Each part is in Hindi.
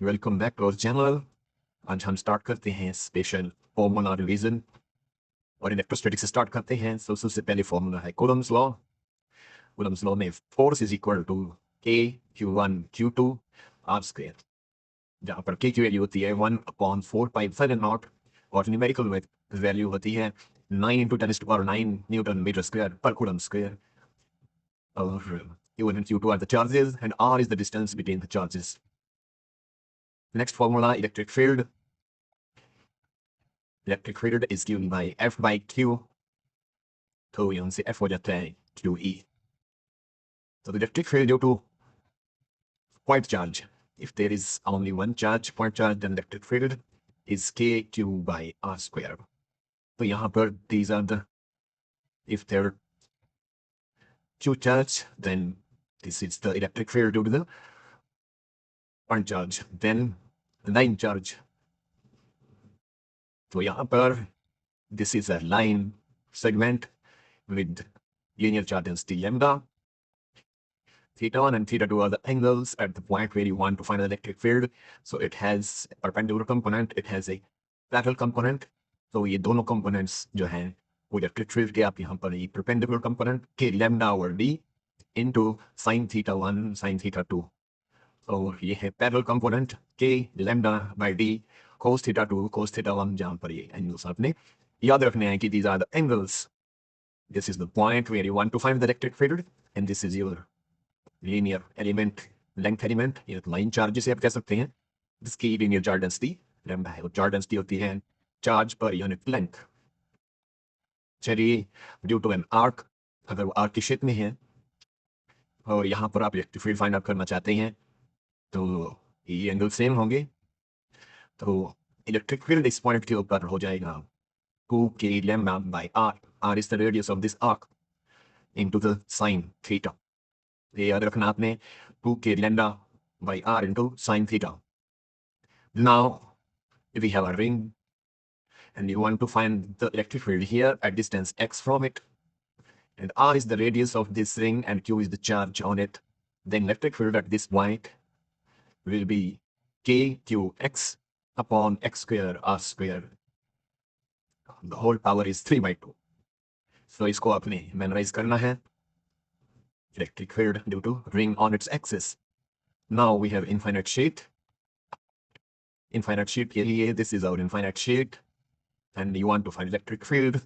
Welcome back to our channel. आज हम स्टार्ट करते हैं स्पेशल फॉर्मूला रिवीजन और इलेक्ट्रोस्टैटिक्स से स्टार्ट करते हैं। सबसे पहले फॉर्मूला है कूलम्स लॉ। कूलम्स लॉ में force is equal to K Q1 Q2 are square, जहाँ पर के की वैल्यू होती है 1/4πε0 और न्यूमेरिकल वैल्यू होती है 9 × 10⁹ न्यूटन मीटर स्क्वायर पर कूलम स्क्वायर। और Q1 and Q2 are the charges and R is the distance between the charges. Next formula, electric field. Electric field is given by F by Q. तो यहाँ से F हो जाता है QE. So the electric field due to point charge. If there is only one charge, point charge, then electric field is KQ by R square. तो यहाँ पर these are the, if there are two charge, then this is the electric field due to the point charge. Then line charge. तो यहाँ पर this is a line segment with linear charge density lambda. Theta1 and theta2 are the angles at the point where you want to find the electric field. So it has a perpendicular component, it has a parallel component. तो ये दोनों components जो हैं वो electric field के आप यहाँ पर ये perpendicular component के lambda over d into sin theta1 sin theta2. तो ये है parallel component के lambda by d cos theta2 cos theta1, जहाँ पर ये angles आपने याद रखने हैं कि these are the angles. This is the point where you want to find the electric field and this is your linear element, length element, या लाइन चार्ज जिसे आप कह सकते हैं, जिसकी linear charge density लैम्डा है और चार्ज डेंसिटी होती है चार्ज पर यूनिट लेंथ। चलिए, ड्यू टू एन आर्क, अगर वो आर्क के शेप में है और यहाँ पर आप इलेक्ट्रिक फील्ड फाइंड आउट करना चाहते हैं तो ये एंगल सेम होंगे। तो इलेक्ट्रिक फील्ड इस पॉइंट के ऊपर हो जाएगा 2k lambda by r. r is the radius of this arc into the sine theta. ये याद रखना आपने, 2k lambda by r into sine theta. Now we have a ring and you want to find the electric field here at distance x from it, and r is the radius of this ring and q is the charge on it. Then electric field at this point will be kqx upon x square r square. The whole power is 3/2. So इसको आपने memorize करना है. Electric field due to ring on its axis. Now we have infinite sheet. Infinite sheet के लिए, this is our infinite sheet, and you want to find electric field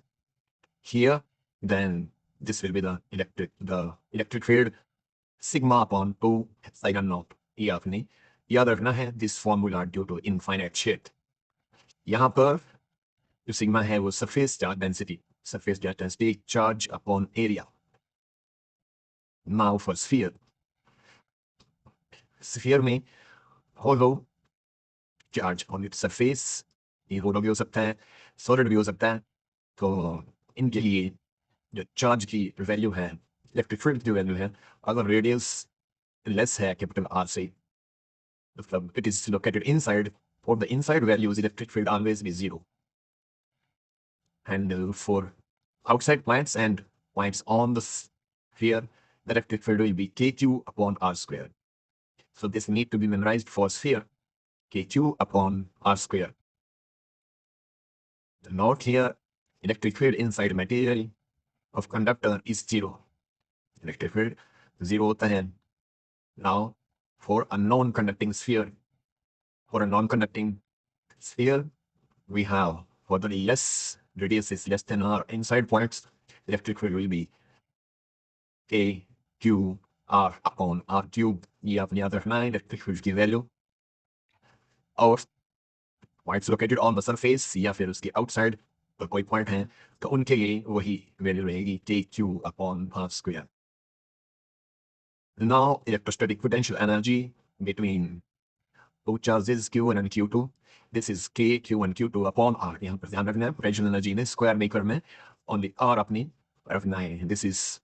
here, then this will be the electric field sigma upon 2 epsilon naught. ये आपने याद रखना है, this formula due to infinite sheet. यहाँ पर जो sigma है वो surface charge density charge upon area. Now for sphere में hollow charge on its surface, ये hollow भी हो सकता है, solid भी हो सकता है। तो इनके लिए जो चार्ज की वैल्यू है, इलेक्ट्रिक फील्ड की वैल्यू है, अगर रेडियस लेस है कैपिटल आर से, मतलब it is located inside, for the inside values electric field always be 0, and for outside points and points on the sphere the electric field will be kq upon r square. So this need to be memorized for sphere, kq upon r square. The note here, electric field inside material of conductor is 0. Electric field 0 होता है. Now for a non-conducting sphere, we have, for the less radius is less than r inside points, electric field will be k q r upon r cube. ये आपने याद रखना है इलेक्ट्रिक फील्ड की वैल्यू। और points located on the surface या फिर उसके आउटसाइड पर कोई पॉइंट है तो उनके लिए वही वैल्यू रहेगी k q upon r square. Now electrostatic potential energy between two charges Q1 and Q2. This is K, Q1, Q2 upon R. यहाँ पर ध्यान रखना है पोटेंशियल एनर्जी ने स्क्वायर नहीं करना है, ओनली R अपनी रखना है. This is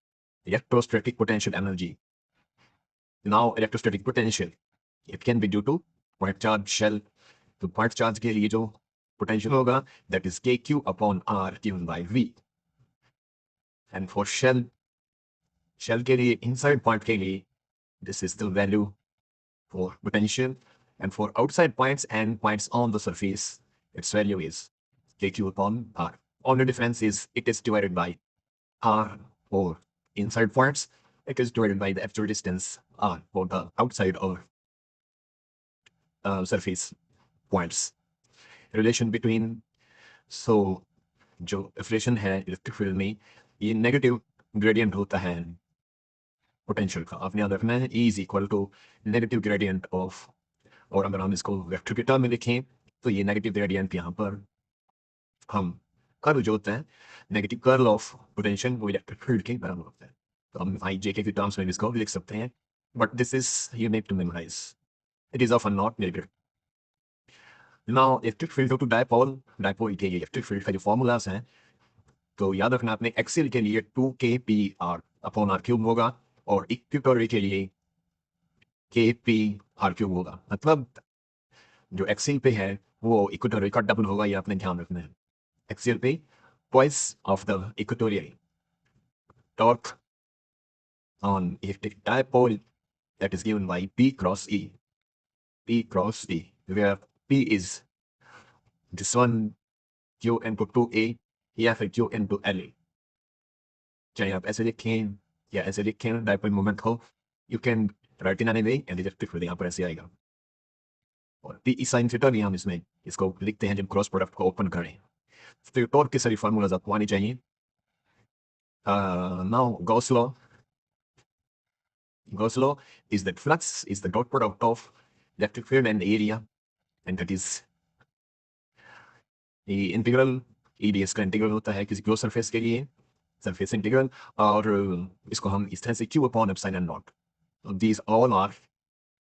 electrostatic potential energy. Now electrostatic potential, it can be due to point charge shell. तो point charge के लिए जो potential होगा, that is KQ upon R given by V. And for shell के लिए inside point के लिए, this is the value for potential. And for outside points and points on the surface, its value is kq upon r. Only difference is it is divided by r for inside points, it is divided by the actual distance r for the outside or surface points. Relation between, so जो रिफ्लेक्शन है इलेक्ट्रिक फील्ड में, ये नेगेटिव ग्रेडियंट होता है पोटेंशियल का। आपने याद रखना है E is equal to negative gradient of, और अगर हम इसको वेक्टर के टर्म में लिखें तो ये नेगेटिव ग्रेडियंट यहाँ पर हम कर्ल जो होता है नेगेटिव कर्ल ऑफ पोटेंशियल वो इलेक्ट्रिक फील्ड के बराबर होता है। तो हम आई जे के टर्म्स में इसको लिख सकते हैं, but this is you need to memorise, it is of not negative. Now electric field to dipole, dipole के लिए इलेक्ट्रिक फील्ड का जो फॉर्मूलाज हैं, तो याद रखना आपने एक्सियल के लिए 2kpr अपॉन r क्यूब होगा और इक्वेटोरियल के लिए kpr क्यूब होगा। मतलब जो एक्सियल पे है वो इक्वेटोरियल का डबल होगा, ये आपने ध्यान रखना है। एक्सियल पे twice of the equatorial torque on electric dipole, that is given by P cross E. P cross E, where P is this one Q into 2A या फिर Q into LA। चाहे आप ऐसे लिखें या ऐसे लिखें, डायपोल मोमेंट हो, you can write in any way, and electric field यहाँ पर ऐसे आएगा। और पी ई साइन थीटा भी हम इसमें इसको लिखते हैं जब क्रॉस प्रोडक्ट को ओपन करें। तो टॉर्क के सारी फार्मूलाज आपको आनी चाहिए। Now Gauss law, Gauss law is that flux is the dot product of electric field and area, and that is the integral EDS का इंटीग्रल होता है किसी क्लोज सरफेस के लिए, सरफेस इंटीग्रल, और इसको हम इस तरह से q upon epsilon not. These all are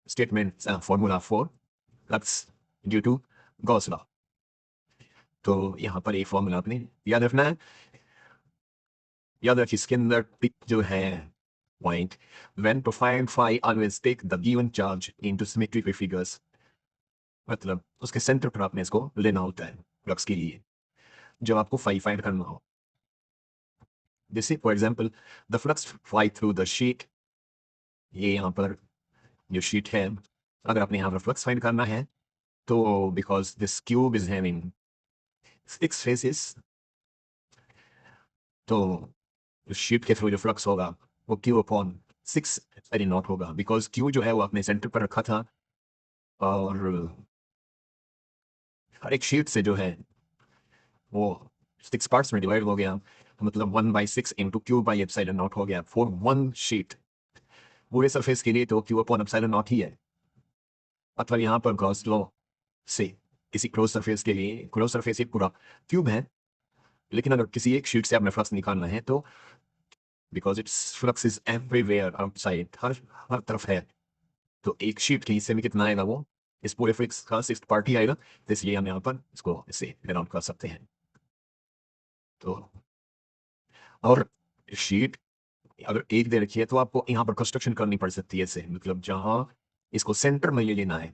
statements formula for flux due to Gauss law। तो यहाँ पर एक फॉर्मूला आपने याद रखना है। याद रखिए इसके अंदर पिक जो है point, when to find phi always take the given charge into symmetrical figures। मतलब उसके सेंटर पर आपने इसको लेना होता है फ्लक्स के लिए जब आपको phi फाइंड करना हो। जैसे for example the flux phi through the sheet, ये यहाँ पर जो शीट है, अगर आपने यहाँ पर फ्लक्स फाइंड करना है तो because this cube is having 6 faces, तो शीट के थ्रू जो फ्लक्स होगा वो क्यू अपॉन 6 एरी नॉट होगा, बिकॉज क्यू जो है वो आपने सेंटर पर रखा था और हर एक शीट से जो है वो 6 पार्ट्स में डिवाइड हो गया, तो मतलब 1/6 into Q by epsilon not हो गया फॉर वन शीट। पूरे सरफेस के लिए तो क्यू अपॉन एप्सिलॉन नॉट ही है। अथवा यहाँ पर गॉस लॉ से किसी क्लोज सरफेस के लिए, क्लोज सरफेस एक पूरा क्यूब है, लेकिन अगर किसी एक शीट से आपने फ्लक्स निकालना है तो because it's flux is everywhere outside, हर तरफ है, तो एक शीट के हिस्से में कितना आएगा वो इस पूरे फ्लक्स का 6 पार्ट ही आएगा। तो इसलिए हम यहाँ पर इसको इससे डिनोट कर सकते हैं। तो और शीट अगर एक दे रखी है तो आपको यहाँ पर कंस्ट्रक्शन करनी पड़ सकती है ऐसे, मतलब जहाँ इसको सेंटर में ले लेना है,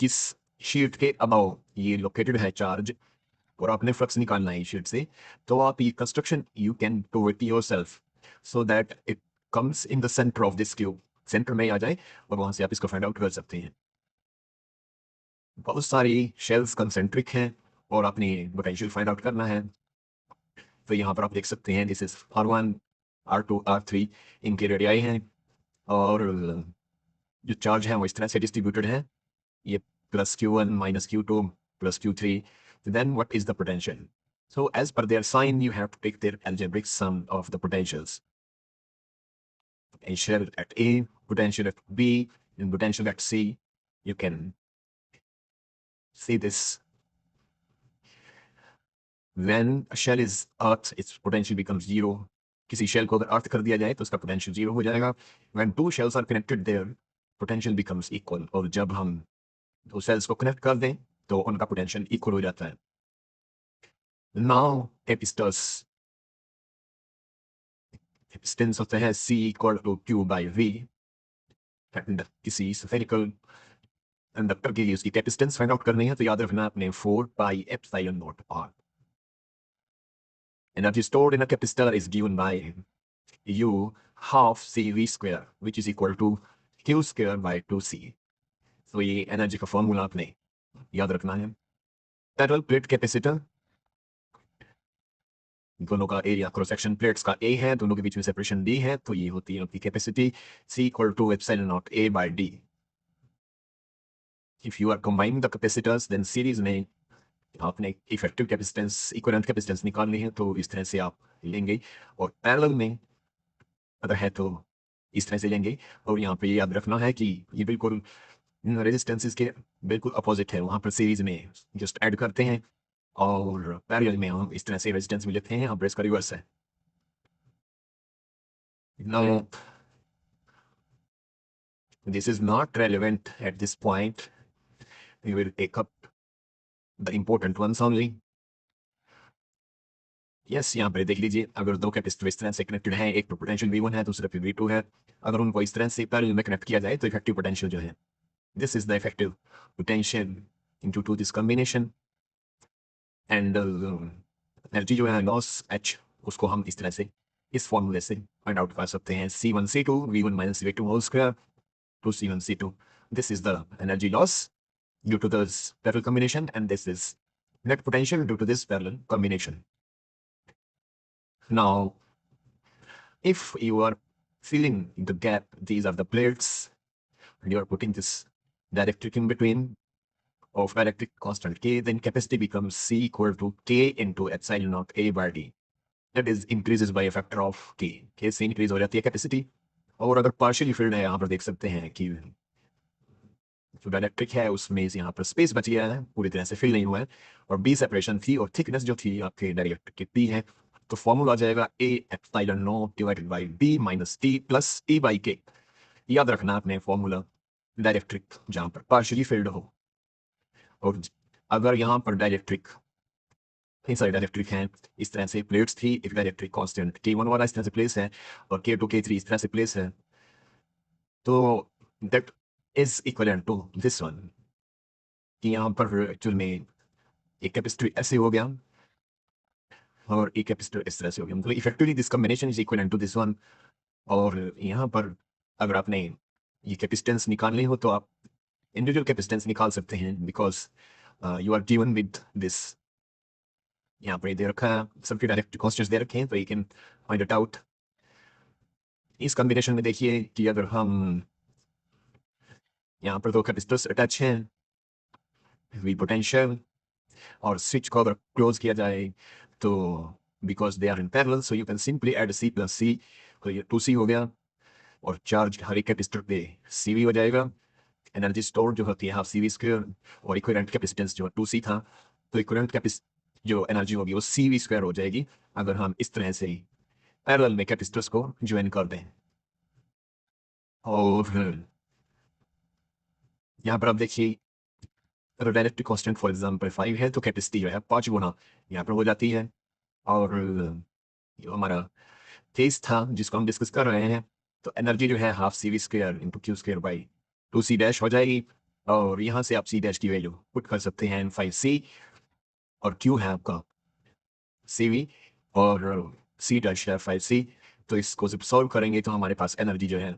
किस शीट के अबाव ये लोकेटेड है चार्ज, और आपने फ्लक्स निकालना है शीट से, तो आप ये construction you can do it yourself so that it comes in the centre of this cube, centre में आ जाए और वहां से आप इसको फाइंड आउट कर सकते हैं। बहुत सारी शेल्स कंसेंट्रिक हैं और आपने पोटेंशियल फाइंड आउट करना है। तो यहाँ पर आप देख सकते हैं this is R1 R2 R3, इनके रेडियाई हैं और जो चार्ज है वो इस तरह से डिस्ट्रीब्यूटेड है, ये plus Q1 minus Q2 plus Q3। then what is the potential? So as per their sign you have to take their algebraic sum of the potentials. Potential at A, potential at B, and potential at C. You can see this. When a shell is earth, its potential becomes zero. किसी शेल को अगर अर्थ कर दिया जाए तो उसका पोटेंशियल जीरो हो जाएगा। When two shells are connected there, potential becomes equal। और जब हम दो सेल्स को कनेक्ट कर दें तो उनका पोटेंशियल इक्वल हो जाता है। Now capacitors, capacitance होता है C equal to Q by V, and किसी spherical कंडक्टर के लिए उसकी कैपेसिटेंस फाइंड आउट करनी है तो याद रखना आपने 4 pi epsilon naught R। Energy stored in a capacitor is given by U half CV square, which is equal to Q square by 2C। तो ये एनर्जी का फॉर्मूला आपने याद रखना है। पैरेलल प्लेट कैपेसिटर, दोनों का एरिया क्रॉस सेक्शन प्लेट्स का ए है, दोनों के बीच में सेपरेशन डी है, तो ये होती है आपकी capacity C equal to epsilon not A by D। If you are combining the capacitors then series में आपने इफेक्टिव कैपेसिटेंस इक्विवेलेंट कैपेसिटेंस निकालनी है, तो इस तरह से आप लेंगे, और पैरेलल में अगर है तो इस तरह से लेंगे। और यहाँ पे याद रखना है कि ये बिल्कुल रेजिस्टेंसेस के बिल्कुल अपोजिट है, वहाँ पर सीरीज में जस्ट ऐड करते हैं और पैरेलल में हम इस तरह से रेजिस्टेंस भी लेते हैं, यहाँ पर इसका रिवर्स है। Now, this is not relevant at this point. We will take up the important ones only. Yes, यहाँ पर देख लीजिए, अगर दो कैपेसिटर इस तरह से कनेक्टेड हैं, एक पर पोटेंशियल V1 है, दूसरे पे V2 है, अगर उनको इस तरह से पैरेलल में कनेक्ट किया जाए तो इफेक्टिव पोटेंशियल जो है, this is the effective potential into to this combination, and energy जो है लॉस H, उसको हम इस तरह से इस फॉर्मूले से फाइंड आउट कर सकते हैं, C1C2 V1 minus V2 whole square to C1C2. This is the energy loss due to this parallel combination, and this is net potential due to this parallel combination. Now, if you are filling the gap, these are the plates, and you are putting this dielectric in between of dielectric constant K, then capacity becomes C equal to K into epsilon naught A by D. That is increases by a factor of K. K से increase हो जाती है capacity, और अगर partially filled है, यहाँ पर देख सकते हैं कि जो डायलेक्ट्रिक है उसमें यहाँ पर स्पेस बच गया है, पूरी तरह से फिल नहीं हुआ है, और बी सेपरेशन थी, और थिकनेस जो थी आपके डायलेक्ट्रिक की पी है, तो फॉर्मूला आ जाएगा A epsilon not divided by B minus T plus T by K. याद रखना आपने फॉर्मूला डायलेक्ट्रिक जहाँ पर पार्शियली फिल्ड हो, और अगर यहाँ पर डायलेक्ट्रिक सारे डायलेक्ट्रिक हैं, इस तरह से प्लेट्स थी, एक डायलेक्ट्रिक कांस्टेंट K1 वाला इस तरह से प्लेस है, और K2 K3 इस तरह से प्लेस है, तो that is equivalent to this one, कि यहाँ पर एक्चुअल में एक कैपेसिटर ऐसे हो गया और एक कैपेसिटर इस तरह से हो गया, मतलब effectively this combination is equal to this one. और यहाँ पर अगर आपने ये कैपेसिटेंस निकालनी हो तो आप इंडिविजुअल कैपेसिटेंस निकाल सकते हैं, because you are given with this, यहाँ पर दे रखा है, सबके डायरेक्ट कॉन्स्टेंट्स दे रखे हैं, तो you can find it out. इस कॉम्बिनेशन में देखिए कि अगर हम यहाँ पर दो कैपेसिटर्स अटैच हैं, वी पोटेंशियल, और स्विच को अगर क्लोज किया जाए तो because they are in parallel, so you can simply add C plus C, तो ये 2C हो गया, और चार्ज हर एक कैपेसिटर पे CV हो जाएगा। एनर्जी स्टोर जो होती है हाफ CV स्क्वायर, और इक्विवेलेंट कैपेसिटेंस जो 2C था, तो इक्विवेलेंट जो एनर्जी होगी वो CV स्क्वायर हो जाएगी अगर हम इस तरह से पैरेलल में कैपेसिटर्स को ज्वाइन कर दें। और यहाँ पर आप देखिए, अगर डायरेक्ट्रिक कांस्टेंट फॉर एग्जांपल 5 है, तो कैपेसिटी जो है 5 गुना यहाँ पर हो जाती है। और जो हमारा केस था जिसको हम डिस्कस कर रहे हैं, तो एनर्जी जो है half CV square into Q square by 2C dash हो जाएगी, और यहाँ से आप C डैश की वैल्यू पुट कर सकते हैं 5C, और Q है आपका CV, और C डैश है 5C, तो इसको जब सॉल्व करेंगे तो हमारे पास एनर्जी जो है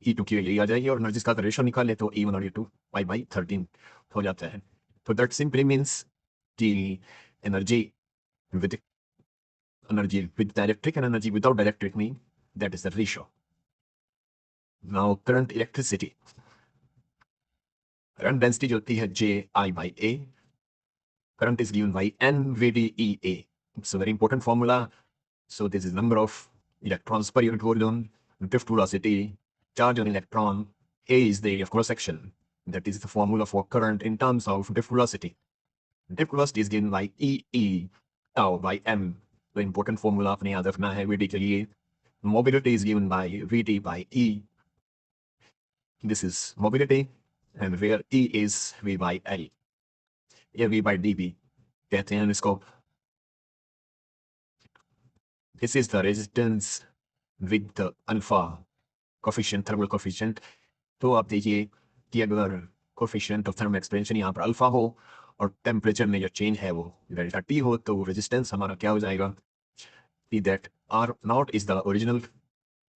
E2 की वैल्यू आ जाएगी, और एनर्जी का रेशो निकालें तो E1 और E2 5/13 हो जाता है। तो दैट सिंपली मीन्स कि energy with energy with dielectric and energy without dielectric mean that is the ratio. Now current electricity, current density जो होती है JI/A, current is given by NVDEA. It's a very important formula. So this is number of electrons per unit volume, drift velocity, charge on electron, A is the area of cross section. That is the formula for current in terms of drift velocity. Drift velocity is given by E tau by M. The important formula आपने याद रखना है VD के लिए. Mobility is given by VD by E. This is mobility, and where E is V by L. या V by dB कहते हैं इसको. This is the resistance with the alpha coefficient, thermal coefficient. तो आप देखिए कि अगर coefficient of thermal expansion यहाँ पर अल्फा हो और टेम्परेचर में जो चेंज है वो डेल्टा T हो, तो रेजिस्टेंस हमारा क्या हो जाएगा, that R naught is the original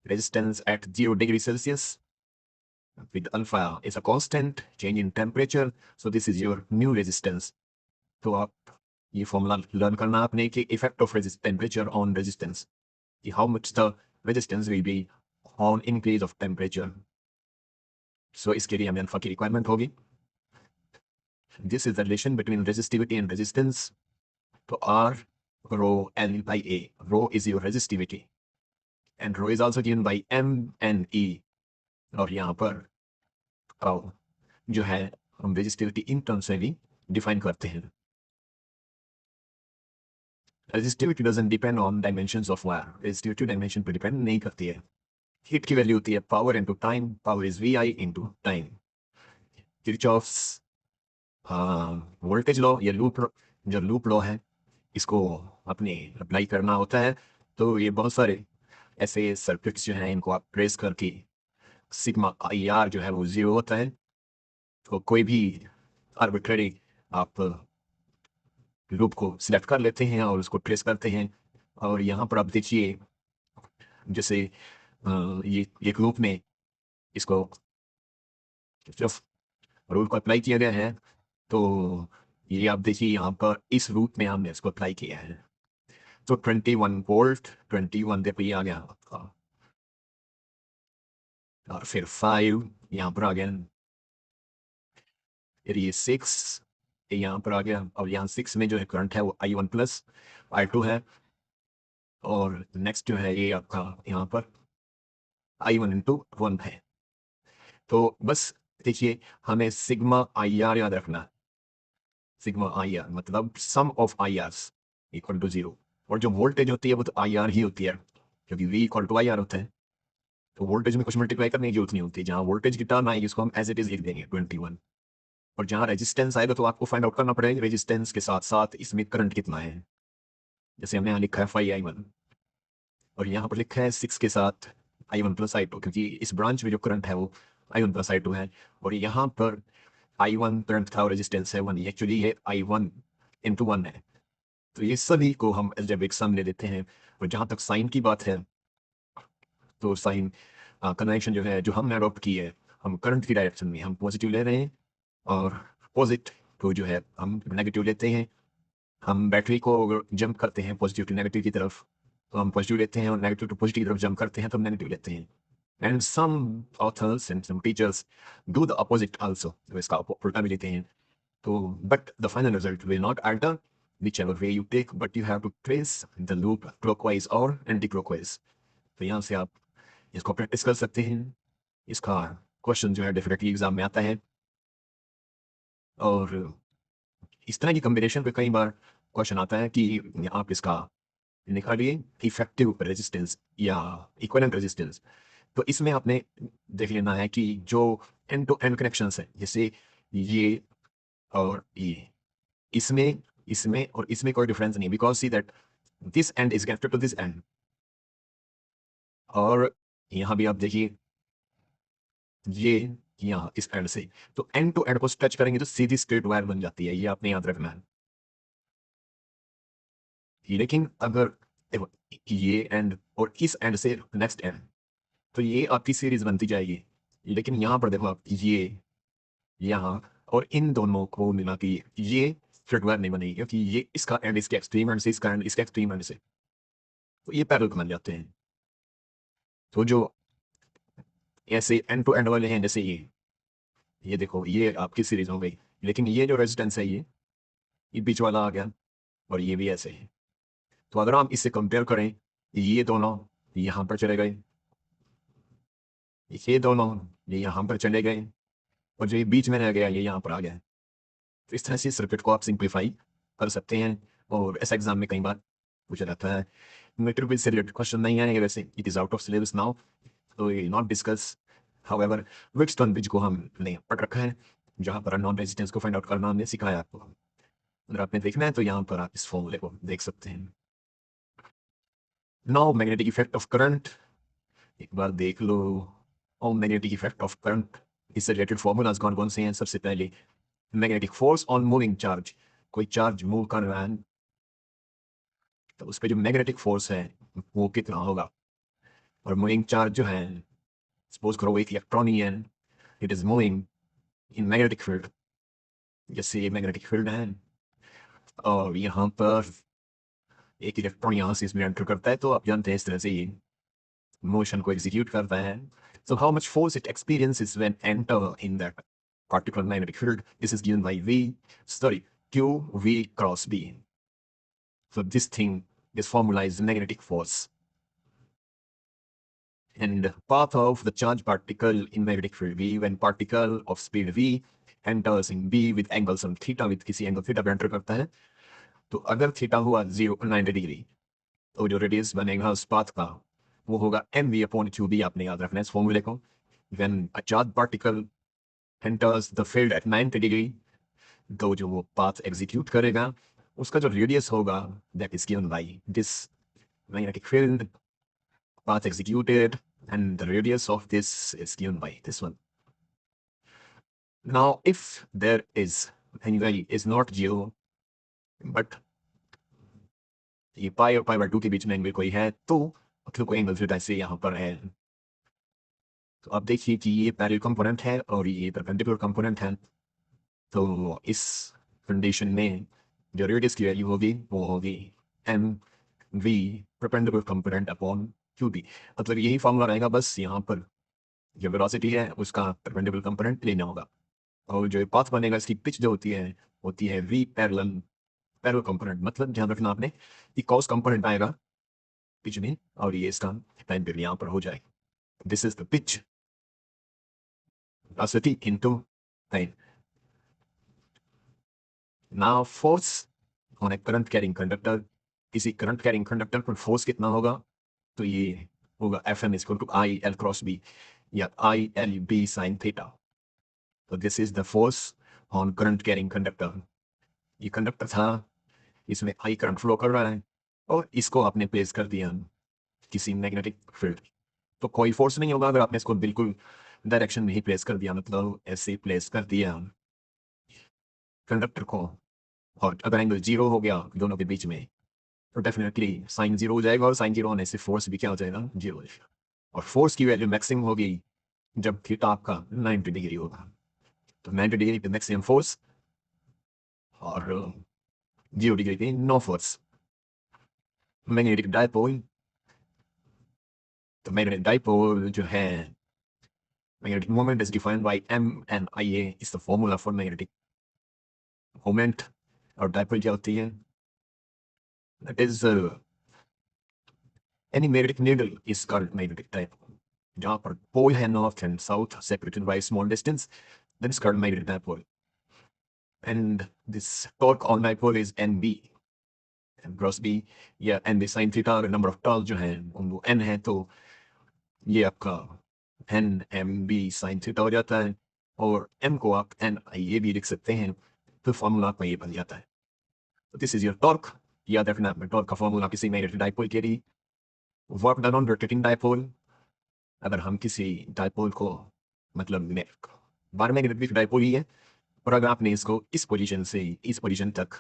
resistance at 0 degree Celsius, with alpha is a constant change in temperature, so this is your new resistance. तो आप ये फॉर्मूला लर्न करना आपने कि effect of temperature on resistance, कि how much the resistance will be on increase of temperature. So इसके लिए हमें अल्फा की रिक्वायरमेंट होगी. This is the relation between resistivity and resistance. तो R rho L by A. Rho is your resistivity and rho is also given by M and E. और यहाँ पर जो है हम रेजिस्टिविटी इन टर्म्स में भी डिफाइन करते हैं. Resistivity doesn't depend on dimensions of wire. Resistivity dimension पर डिपेंड नहीं करती है. हीट की वैल्यू होती है power into time. Power is V I into time. Kirchhoff's voltage law या जो लूप लॉ है, इसको अपने अप्लाई करना होता है. तो ये बहुत सारे ऐसे सर्किट्स जो हैं, इनको आप ट्रेस करके सिग्मा आई आर जो है वो 0 होता है. तो कोई भी आर्बिट्ररी आप लूप को सिलेक्ट कर लेते हैं और उसको ट्रेस करते हैं. और यहाँ पर आप देखिए, जैसे ये एक लूप में इसको सिर्फ रूल को अप्लाई किया गया है. तो ये आप देखिए, यहाँ पर इस रूट में हमने इसको अप्लाई किया है. तो 21 वोल्ट 21 पे ये आ गया आपका, और फिर 5 यहाँ पर आ गया, फिर ये 6 यहाँ पर आ गया. और यहाँ 6 में जो है करंट है वो I1 प्लस I2 है. और नेक्स्ट जो है ये आपका यहाँ पर I1 इंटू 1 है. तो बस देखिए, हमें सिग्मा आई आर याद रखना. सिग्मा आई आर मतलब sum of I Rs equal to 0. और जो वोल्टेज होती है वो तो आई आर ही होती है, क्योंकि V equal to I R होता है. तो वोल्टेज में कुछ मल्टीप्लाई करने की जरूरत नहीं होती. जहाँ वोल्टेज की टर्म आएगी उसको हम एज इट इज लिख देंगे 21. और जहाँ रेजिस्टेंस आएगा तो आपको फाइंड आउट करना पड़ेगा रेजिस्टेंस के साथ साथ इसमें करंट कितना है. जैसे हमने यहाँ लिखा है 5I1 और यहाँ पर लिखा है 6 के साथ I1 प्लस I2, क्योंकि इस ब्रांच में जो करंट है वो I1 प्लस I2 है. और यहाँ पर I1 करंट था और रेजिस्टेंस है 1. एक्चुअली ये I1 इंटू 1 है. तो ये सभी को हम अलजेब्रिक सम ले लेते हैं. और जहाँ तक साइन की बात है, तो साइन कन्वेंशन जो है जो हमने अडॉप्ट की है, हम करंट की डायरेक्शन में हम पॉजिटिव ले रहे हैं और अपोजिट तो जो है हम नेगेटिव लेते हैं. हम बैटरी को जंप करते हैं पॉजिटिव टू नेगेटिव की तरफ, तो हम पॉजिटिव लेते हैं, और नेगेटिव टू पॉजिटिव की तरफ जंप करते हैं तो हम नेगेटिव लेते हैं. And some authors and some teachers do the opposite also, तो इसका उल्टा भी लेते हैं. तो but the final result will not alter whichever way you take, but you have to trace the loop clockwise or anti-clockwise. तो यहाँ से आप इसको प्रैक्टिस कर सकते हैं. इसका क्वेश्चन जो है डेफिनेटली एग्जाम में आता है. और इस तरह की कॉम्बिनेशन पे कई बार क्वेश्चन आता है कि आप इसका निकालिए इफेक्टिव रेजिस्टेंस या इक्विवेलेंट रेजिस्टेंस. तो इसमें आपने देख लेना है कि जो एंड टू एंड कनेक्शंस है, जैसे ये और ये, इसमें इसमें और इसमें कोई डिफरेंस नहीं, because see that this end is connected to this end. और यहाँ भी आप देखिए, ये यहाँ इस एंड से, तो एंड टू एंड को टच करेंगे तो सीधी स्ट्रेट वायर बन जाती है. ये आपने याद रखना है. लेकिन अगर देखो, ये एंड और इस एंड से नेक्स्ट एंड, तो ये आपकी सीरीज बनती जाएगी. लेकिन यहाँ पर देखो आप, ये यहाँ और इन दोनों को मिला के ये स्ट्रेट वायर नहीं बनेगी, क्योंकि ये इसका एंड इसके एक्सट्रीम एंड से, इसका एंड इसके एक्सट्रीम एंड से, तो ये पैरेलल बन जाते हैं. तो जो ऐसे एंड टू एंड वाले हैं, जैसे ये देखो, ये आपकी सीरीज हो गई. लेकिन ये जो रेजिस्टेंस है, ये बीच वाला आ गया, और ये भी ऐसे है. तो अगर हम इससे कंपेयर करें, ये दोनों यहाँ पर चले गए, ये दोनों ये यहाँ पर चले गए, और जो ये बीच में रह गया ये यहाँ पर आ गया. तो इस तरह से सर्किट को आप सिंप्लीफाई कर सकते हैं. और ऐसा एग्जाम में कई बार पूछा जाता है. न्यूट्रल से रिलेटेड क्वेश्चन नहीं आएंगे वैसे, it is out of syllabus now, तो ये not discuss. However Wheatstone bridge को हमने पढ़ रखा है, जहाँ पर नॉन रेजिस्टेंस को फाइंड आउट करना हमने सिखाया आपको. अगर आपने देखना है तो यहाँ पर आप इस फॉर्मूले को देख सकते हैं. Now magnetic effect of current एक बार देख लो. और मैग्नेटिक इफेक्ट ऑफ करंट, इससे रिलेटेड फॉर्मूलाज कौन कौन से हैं. सबसे पहले magnetic force on moving charge. कोई चार्ज मूव कर रहा है तो उस पर जो मैग्नेटिक फोर्स है वो कितना होगा. और मूविंग चार्ज जो है, सपोज करो एक इलेक्ट्रॉन ही है, it is moving in magnetic field. जैसे ये मैग्नेटिक फील्ड है और यहाँ पर एक इलेक्ट्रॉन यहाँ से इसमें एंटर करता है, तो आप जानते हैं इस तरह से ये मोशन को एग्जीक्यूट करता है. So how much force it experiences when enter in that particular magnetic field, this is given by QV cross B. So this formula is magnetic force. And path of the charged particle in magnetic field V, when particle of speed V enters in B with angle some theta, with किसी angle theta पे enter करता है, तो अगर थीटा हुआ 90 डिग्री, तो जो रेडियस बनेगा उस पाथ का वो होगा mv/qb. आपने याद रखना है इस फॉर्मूले को. When a charged particle enters the field at 90 degree, तो जो वो पाथ एग्जीक्यूट करेगा उसका जो रेडियस होगा that is given by this magnetic field path executed, and the radius of this is given by this one. Now if there is angle is not 0 but ये पाई और पाई/2 के बीच में एंगल कोई है, तो कोई एंगल फिर ऐसे यहाँ पर है. तो आप देखिए कि ये पैरेलल कंपोनेंट है और ये परपेंडिकुलर कंपोनेंट है. तो इस कंडीशन में जो रेडियस की वैल्यू होगी वो होगी mv perpendicular component upon qb. मतलब यही फॉर्मूला रहेगा, बस यहाँ पर जो वेलोसिटी है उसका परपेंडिकुलर कंपोनेंट लेना होगा. और जो पाथ बनेगा इसकी पिच जो होती है v पैरेलल कंपोनेंट. मतलब ध्यान रखना आपने कि कॉस कंपोनेंट आएगा पिच में और ये इसका टाइम पीरियड यहाँ पर हो जाए. This is the pitch velocity into time. Now force on a current carrying conductor, किसी करंट कैरिंग कंडक्टर पर फोर्स कितना होगा, तो ये होगा Fm equal to I L cross B या I L B sine theta. तो this is the force on current carrying conductor. ये कंडक्टर था, इसमें आई करंट फ्लो कर रहा है और इसको आपने प्लेस कर दिया किसी मैग्नेटिक फील्ड. तो कोई फोर्स नहीं होगा अगर आपने इसको बिल्कुल डायरेक्शन में ही प्लेस कर दिया, मतलब ऐसे प्लेस कर दिया कंडक्टर को, और अगर एंगल 0 हो गया दोनों के बीच में तो डेफिनेटली साइन 0 हो जाएगा और साइन 0 होने से फोर्स भी क्या हो जाएगा, 0 हो जाएगा. और फोर्स की वैल्यू मैक्सिमम होगी जब थीटा आपका 90 डिग्री होगा. तो 90 डिग्री पे मैक्सिमम फोर्स और 0 डिग्री पे नो फोर्स. मैग्नेटिक डायपोल, तो मैग्नेटिक डायपोल जो है magnetic moment is defined by M and Ia is the formula for magnetic moment. और dipole क्या होती है, that is any magnetic needle is called magnetic dipole. जहाँ पर pole है north and south separated by small distance, then it's called magnetic dipole. And this torque on dipole is NB, M cross B या NB sin theta. number of turns जो है वो N है, तो ये आपका NMB sin theta हो जाता है और M को आप NIA भी लिख सकते हैं, तो फॉर्मूला आपका ये बन जाता है. तो दिस इज योर टॉर्क. याद रखना टॉर्क का फॉर्मूला किसी मैग्नेटिक डायपोल के लिए. Work done on rotating dipole, अगर हम किसी डायपोल को मतलब बार मैग्नेटिक डायपोल ही है और अगर आपने इसको इस पोजीशन से इस पोजीशन तक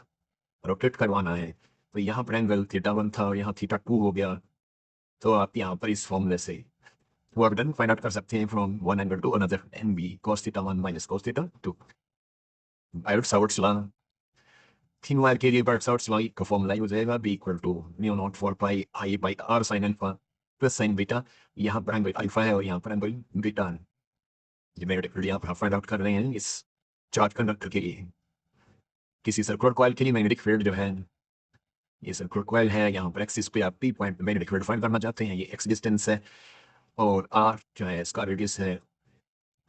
रोटेट करवाना है, तो यहाँ पर एंगल θ1 था और यहाँ θ2 हो गया, तो आप यहाँ पर इस फॉर्मूले से वर्क डन फाइंड आउट कर सकते हैं from one angle to another. NB cos θ1 minus cos θ2. Biot's law, thin wire के लिए बायर्ट्स लॉ का फॉर्मूला हो जाएगा B equal to mu naught 4 pi I by R sine alpha plus sine beta. यहाँ पर एंगल अल्फा है और यहाँ पर एंगल बीटा है. ये मैग्नेटिक फील्ड यहाँ पर फाइंड आउट कर रहे हैं इस चार्ज कंडक्टर के लिए. किसी सर्कुलर कॉइल के लिए मैग्नेटिक फील्ड जो है, ये सर्कुलर कॉइल है, यहाँ पर एक्सिस पे आप P पॉइंट पे मैग्नेटिक फील्ड फाइंड करना चाहते हैं. ये x डिस्टेंस है और R जो है इसका रेडियस है.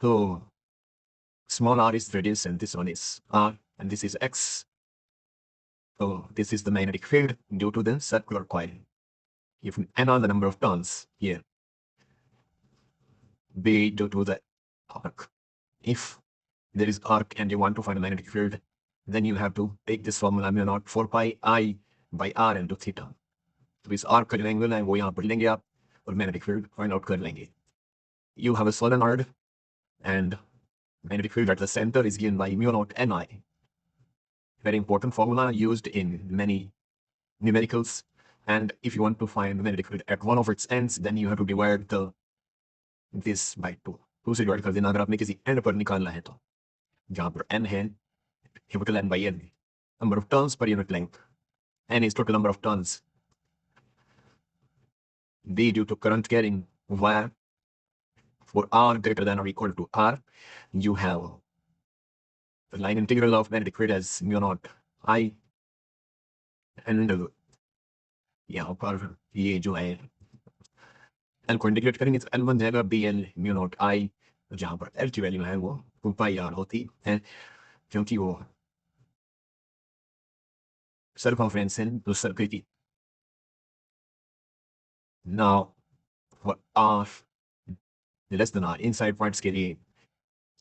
तो small r is radius and this one is R and this is x. So this is the magnetic field due to the circular coil. If n are the number of turns here, B due to the arc. If there is arc and you want to find a magnetic field, then you have to take this formula mu naught 4 pi I by R into theta. तो इस arc का जो एंगल है वो यहाँ पर लेंगे आप और magnetic field find out कर लेंगे. You have a solenoid and magnetic field at the center is given by mu naught Ni. Very important formula used in many numericals. And if you want to find the magnetic field at one of its ends, then you have to divide this by 2. 2 से डिवाइड कर देना अगर आपने किसी एंड पर निकालना है तो। जहाँ पर n है capital N by n, number of turns per unit length, n is total number of turns. B due to current carrying wire for r greater than or equal to r, you have the line integral of magnetic field as mu naught I, and यहाँ पर ये जो है L को इंटीग्रेट करेंगे तो L बन जाएगा B L mu not I, जहाँ पर L की वैल्यू है वो 2 पाई आर होती है क्योंकि वो circumference है तो सर्कल की। Now for r less than r inside parts के लिए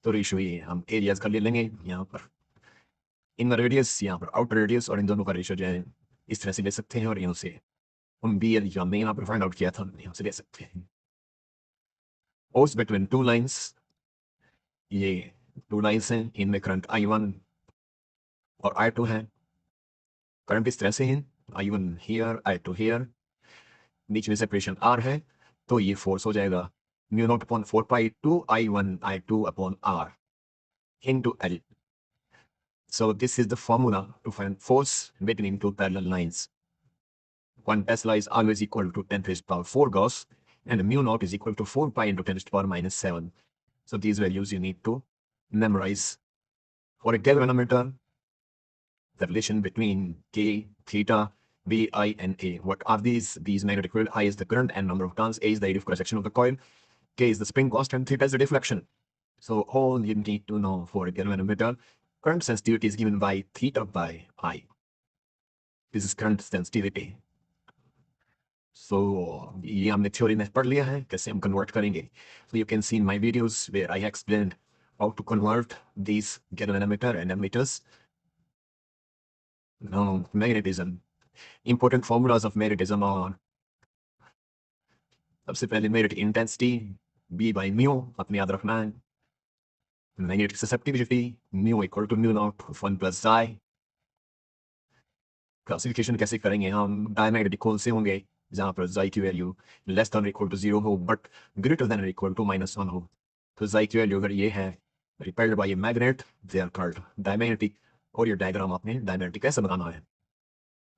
तो रेशियो ये हम एरियाज का ले लेंगे, यहाँ पर इनर रेडियस यहाँ पर आउटर रेडियस, और इन दोनों का रेशियो जो है इस तरह से ले सकते हैं, और यहाँ से हम बी एल जो हमने यहाँ पर फाइंड आउट किया था यहाँ से ले सकते हैं। Force between two lines, ये 2 लाइन्स हैं, इनमें करंट I1 और I2 है। करंट इस तरह से है I1 here I2 here, बीच में सेपरेशन R है, तो ये फोर्स हो जाएगा mu naught upon 4 pi 2 I1 I2 upon R into L. So this is the formula to find force between two parallel lines. 1 Tesla is always equal to 10 to the power 4 Gauss, and mu naught is equal to 4 pi into 10 to the power minus 7. So these values you need to memorize. For a galvanometer, the relation between K, theta, B, I, and A. What are these? These magnetic field. I is the current and number of turns. A is the area of cross section of the coil. K is the spring constant. Theta is the deflection. So all you need to know for a galvanometer, current sensitivity is given by theta by I. This is current sensitivity. So ये हमने theory में पढ़ लिया है कैसे हम convert करेंगे. So you can see in my videos where I explained how to convert these galvanometer and ammeters. Now magnetism. Important formulas of magnetism are, सबसे पहले magnetic intensity B by mu अपने याद रखना है. Magnetic susceptibility mu equal to mu naught 1 plus xi. Classification कैसे करेंगे हम, डायमैग्नेटिक कौन से होंगे जहाँ पर xi की value less than equal to 0 हो but greater than equal to -1 हो। तो xi की वैल्यू अगर ये है repelled by a magnet they are called diamagnetic. और ये डायग्राम आपने डायमैग्नेटिक कैसे बनाना है।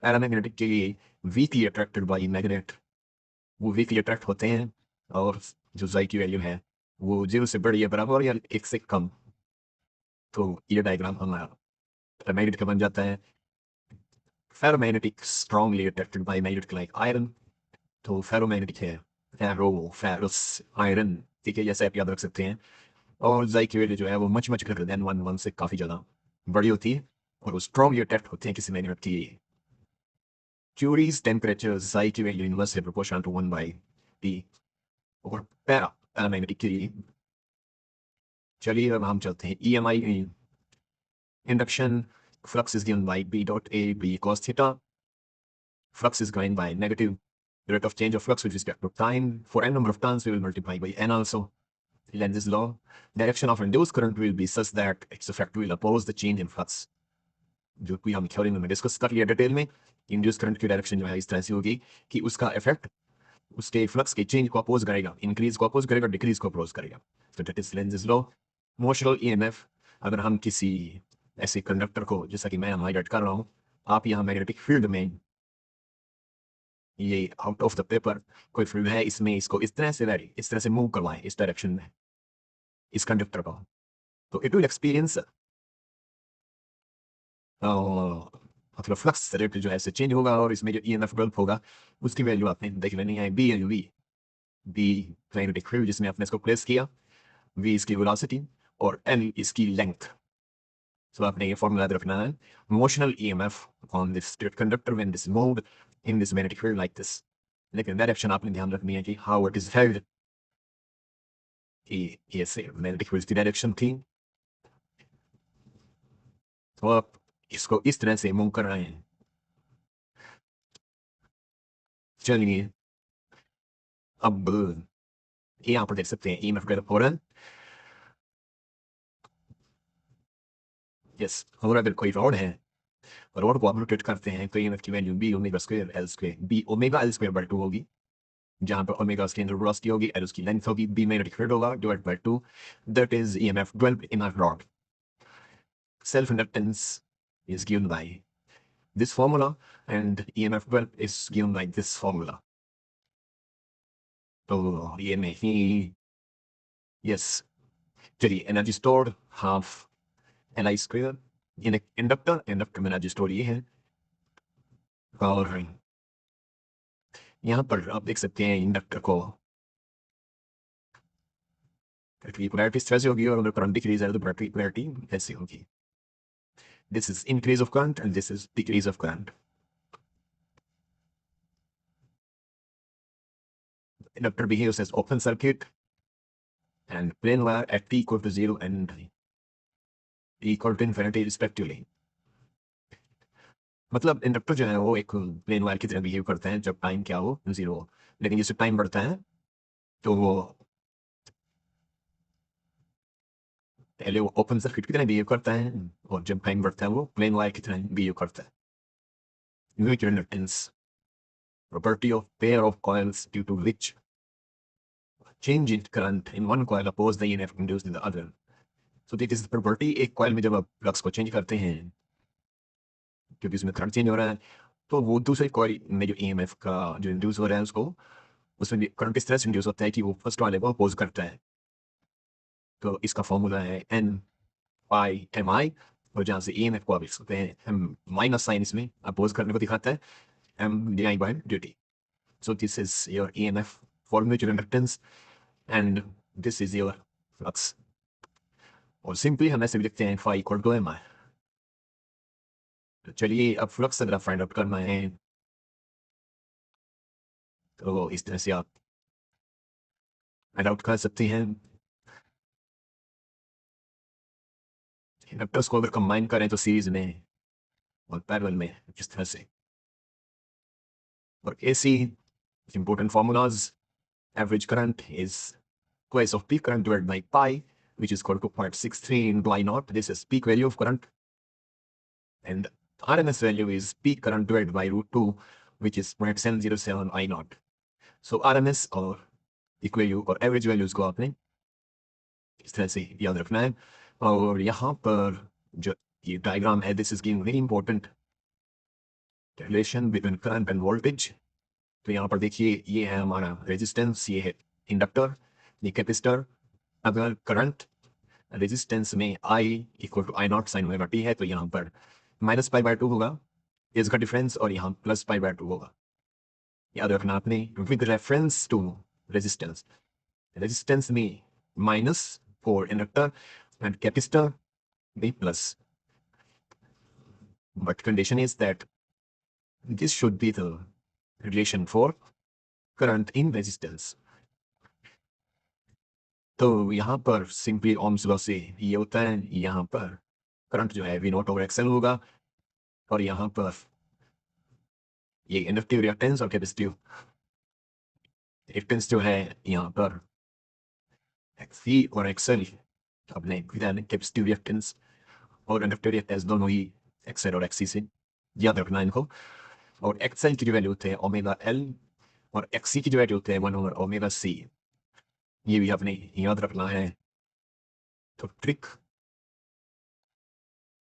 पैरामैग्नेटिक के लिए वीकली अट्रैक्टेड बाय मैग्नेट, वो वीकली अट्रैक्ट होते हैं और जो xi की वैल्यू है वो 0 से बड़ी या बराबर या 1 से कम। तो ये डायग्राम हमारा पैरामैग्नेटिक का बन जाता है। Ferromagnetic strongly attracted by magnetic like iron, तो ferromagnetic है ferro ferrous iron, ठीक है, जैसे आप याद रख सकते हैं। और xi की वैल्यू जो है वो मच ग्रेटर देन 1 से काफ़ी ज़्यादा बड़ी होती है और वो स्ट्रॉन्गली अट्रैक्ट होते हैं किसी मैग्नेट की। Curie's temperature xi की value inversely proportional to 1 by P। और पैरामैग्नेटिक के लिए चलिए अब हम चलते हैं EMI induction. Flux is given by B dot A B cos theta. Flux is going by negative. The rate of change of flux with respect to time. For n number of turns, we will multiply by n also. Lenz's law. Direction of induced current will be such that its effect will oppose the change in flux. जो कि हम थ्योरी में डिस्कस कर लिया डिटेल में। इंड्यूस करंट की डायरेक्शन जो है इस तरह से होगी कि उसका इफेक्ट उसके फ्लक्स के चेंज को अपोज करेगा, इंक्रीज को अपोज करेगा, डिक्रीज को अपोज करेगा। तो that is Lenz's law. Motional EMF, अगर हम किसी ऐसे कंडक्टर को, जैसा कि मैं हाईलाइट कर रहा हूँ, आप यहाँ मैग्नेटिक फील्ड में ये आउट ऑफ द पेपर कोई फील्ड है, इसमें इसको इस तरह से मूव करवाएं इस डायरेक्शन में इस कंडक्टर को, तो इट विल एक्सपीरियंस मतलब फ्लक्स रेट जो है इससे चेंज होगा और इसमें जो ईएमएफ डेवलप होगा उसकी वैल्यू आपने देख लेनी है। B L V, B magnetic field जिसमें आपने इसको प्लेस किया, वी इसकी वेलोसिटी और एल इसकी लेंथ। So आपने ये फॉर्मूला याद रखना है। Motional EMF on this straight conductor when this moved in this magnetic field like this. लेकिन डायरेक्शन आपने ध्यान रखनी है कि हाउ इट इज हेल्ड, कि ये से मैग्नेटिक फील्ड की डायरेक्शन थी, तो आप इसको इस तरह से मूव कर रहे हैं। चलिए अब यहाँ पर देख सकते हैं ईएमएफ डेवलप हो रहा है। यस, और अगर कोई रॉड है, रॉड को आप रोटेट करते हैं तो ईएमएफ की value B omega square L square, B omega L square by 2 होगी। जहाँ पर ओमेगा उसकी अंदर वेलोसिटी होगी, एल उसकी लेंथ होगी, बी मैग्नेटिक फील्ड होगा divide by 2, that is EMF 12 in a rod. Self inductance is given by this formula and EMF 12 is given by this formula. तो ये में ही yes, चलिए energy stored half Li square in inductor, inductor में एनर्जी स्टोर ये है. और यहाँ पर आप देख सकते हैं इंडक्टर को की पोलैरिटी ऐसे होगी और अगर करंट डिक्रीज है तो बैटरी पोलैरिटी ऐसी होगी. This is increase of current and this is decrease of current. Inductor behaves as open circuit and plain wire at t equal to 0 and t equal to infinity respectively. मतलब इंडक्टर जो है वो एक प्लेन वायर की तरह बिहेव करता है जब टाइम क्या हो 0 हो, लेकिन जैसे टाइम बढ़ता है तो वो पहले वो ओपन सर्किट की तरह बिहेव करता है और जब टाइम बढ़ता है वो प्लेन वायर की तरह बिहेव करता है. Mutual inductance, property of pair of coils due to which change in current in one coil oppose the EMF induced in the other. So this is the property, एक coil में जब आप फ्लक्स को चेंज करते हैं क्योंकि उसमें करंट चेंज हो रहा है तो वो दूसरे कॉइल में जो EMF का जो इंड्यूस हो रहा है उसको उसमें करंट किस तरह से इंड्यूस होता है कि वो फर्स्ट वाले को अपोज करता है. तो इसका फॉर्मूला है N पाई एम आई और जहाँ से EMF को आप लिख सकते हैं एम माइनस साइन इसमें अपोज करने को दिखाता है M D I by D T. So this is your EMF for mutual inductance and this is your flux. और सिंपली हम ऐसे भी लिखते हैं phi equal to mi. तो चलिए अब फ्लक्स अगर आप फाइंड आउट करना है तो इस तरह से आप फाइंड आउट कर सकते हैं. इंडक्टर्स को अगर कंबाइन करें तो सीरीज में और पैरेलल में इस तरह से. और AC important formulas, average current is twice of peak current divided by pi, which is equal to 0.63 into I naught. This is peak value of current. And RMS value is peak current divided by root 2, which is 0.707 I naught. So RMS और peak value और average values को आपने इस तरह से याद रखना है. और यहाँ पर जो ये डायग्राम है, this is giving very important relation between current and voltage. तो यहाँ पर देखिए ये है हमारा रेजिस्टेंस, ये है इंडक्टर, ये कैपेसिटर. अगर करंट रेजिस्टेंस में I equal to I not sine omega T है तो यहाँ पर माइनस पाई बाय 2 होगा इसका डिफरेंस और यहाँ प्लस पाई बाय 2 होगा. याद रखना आपने with reference to resistance. Resistance में minus for inductor and capacitor में plus. But condition is that this should be the relation for current in resistance. तो यहाँ पर सिंपली ओम्स लॉ से ये होता है, यहाँ पर करंट जो है वी नॉट ओवर एक्सएल होगा और यहाँ पर ये इंडक्टिव रिएक्टेंस और कैपेसिटिव रिएक्टेंस जो है यहाँ पर XC और XL अपने कैपेसिटिव रिएक्टेंस और इंडक्टिव रिएक्टेंस दोनों ही XL और XC से याद रखना इनको. और XL की जो वैल्यू होते हैं ओमेगा L और XC की जो वैल्यू होते हैं 1 ओवर ओमेगा C. ये भी आपने याद रखना है. तो ट्रिक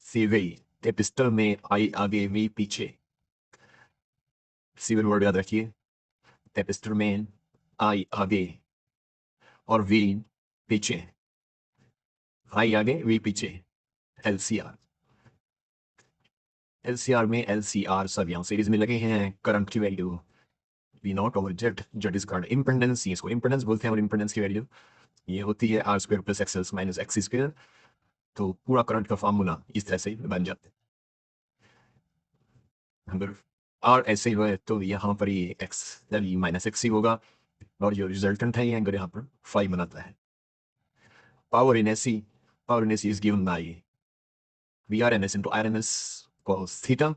सी वही कैपेसिटर में I आगे V पीछे. सीवन वर्ड याद रखिए, कैपेसिटर में I आगे और V पीछे. I आगे V पीछे. LCR. LCR में LCR सब यहाँ सीरीज में लगे हैं. करंट की value V not over Z, Z is called impedance, इसको इम्पेडेंस बोलते हैं और इम्पेडेंस की वैल्यू ये होती है R square plus XL minus XC square. तो पूरा करंट का फार्मूला इस तरह से बन जाता है. अगर R ऐसे ही हुआ तो यहाँ पर ये XL माइनस XC होगा और जो रिजल्टेंट है ये एंगल यहाँ पर फाई बनाता है. Power in AC is given by VRMS into RMS cos theta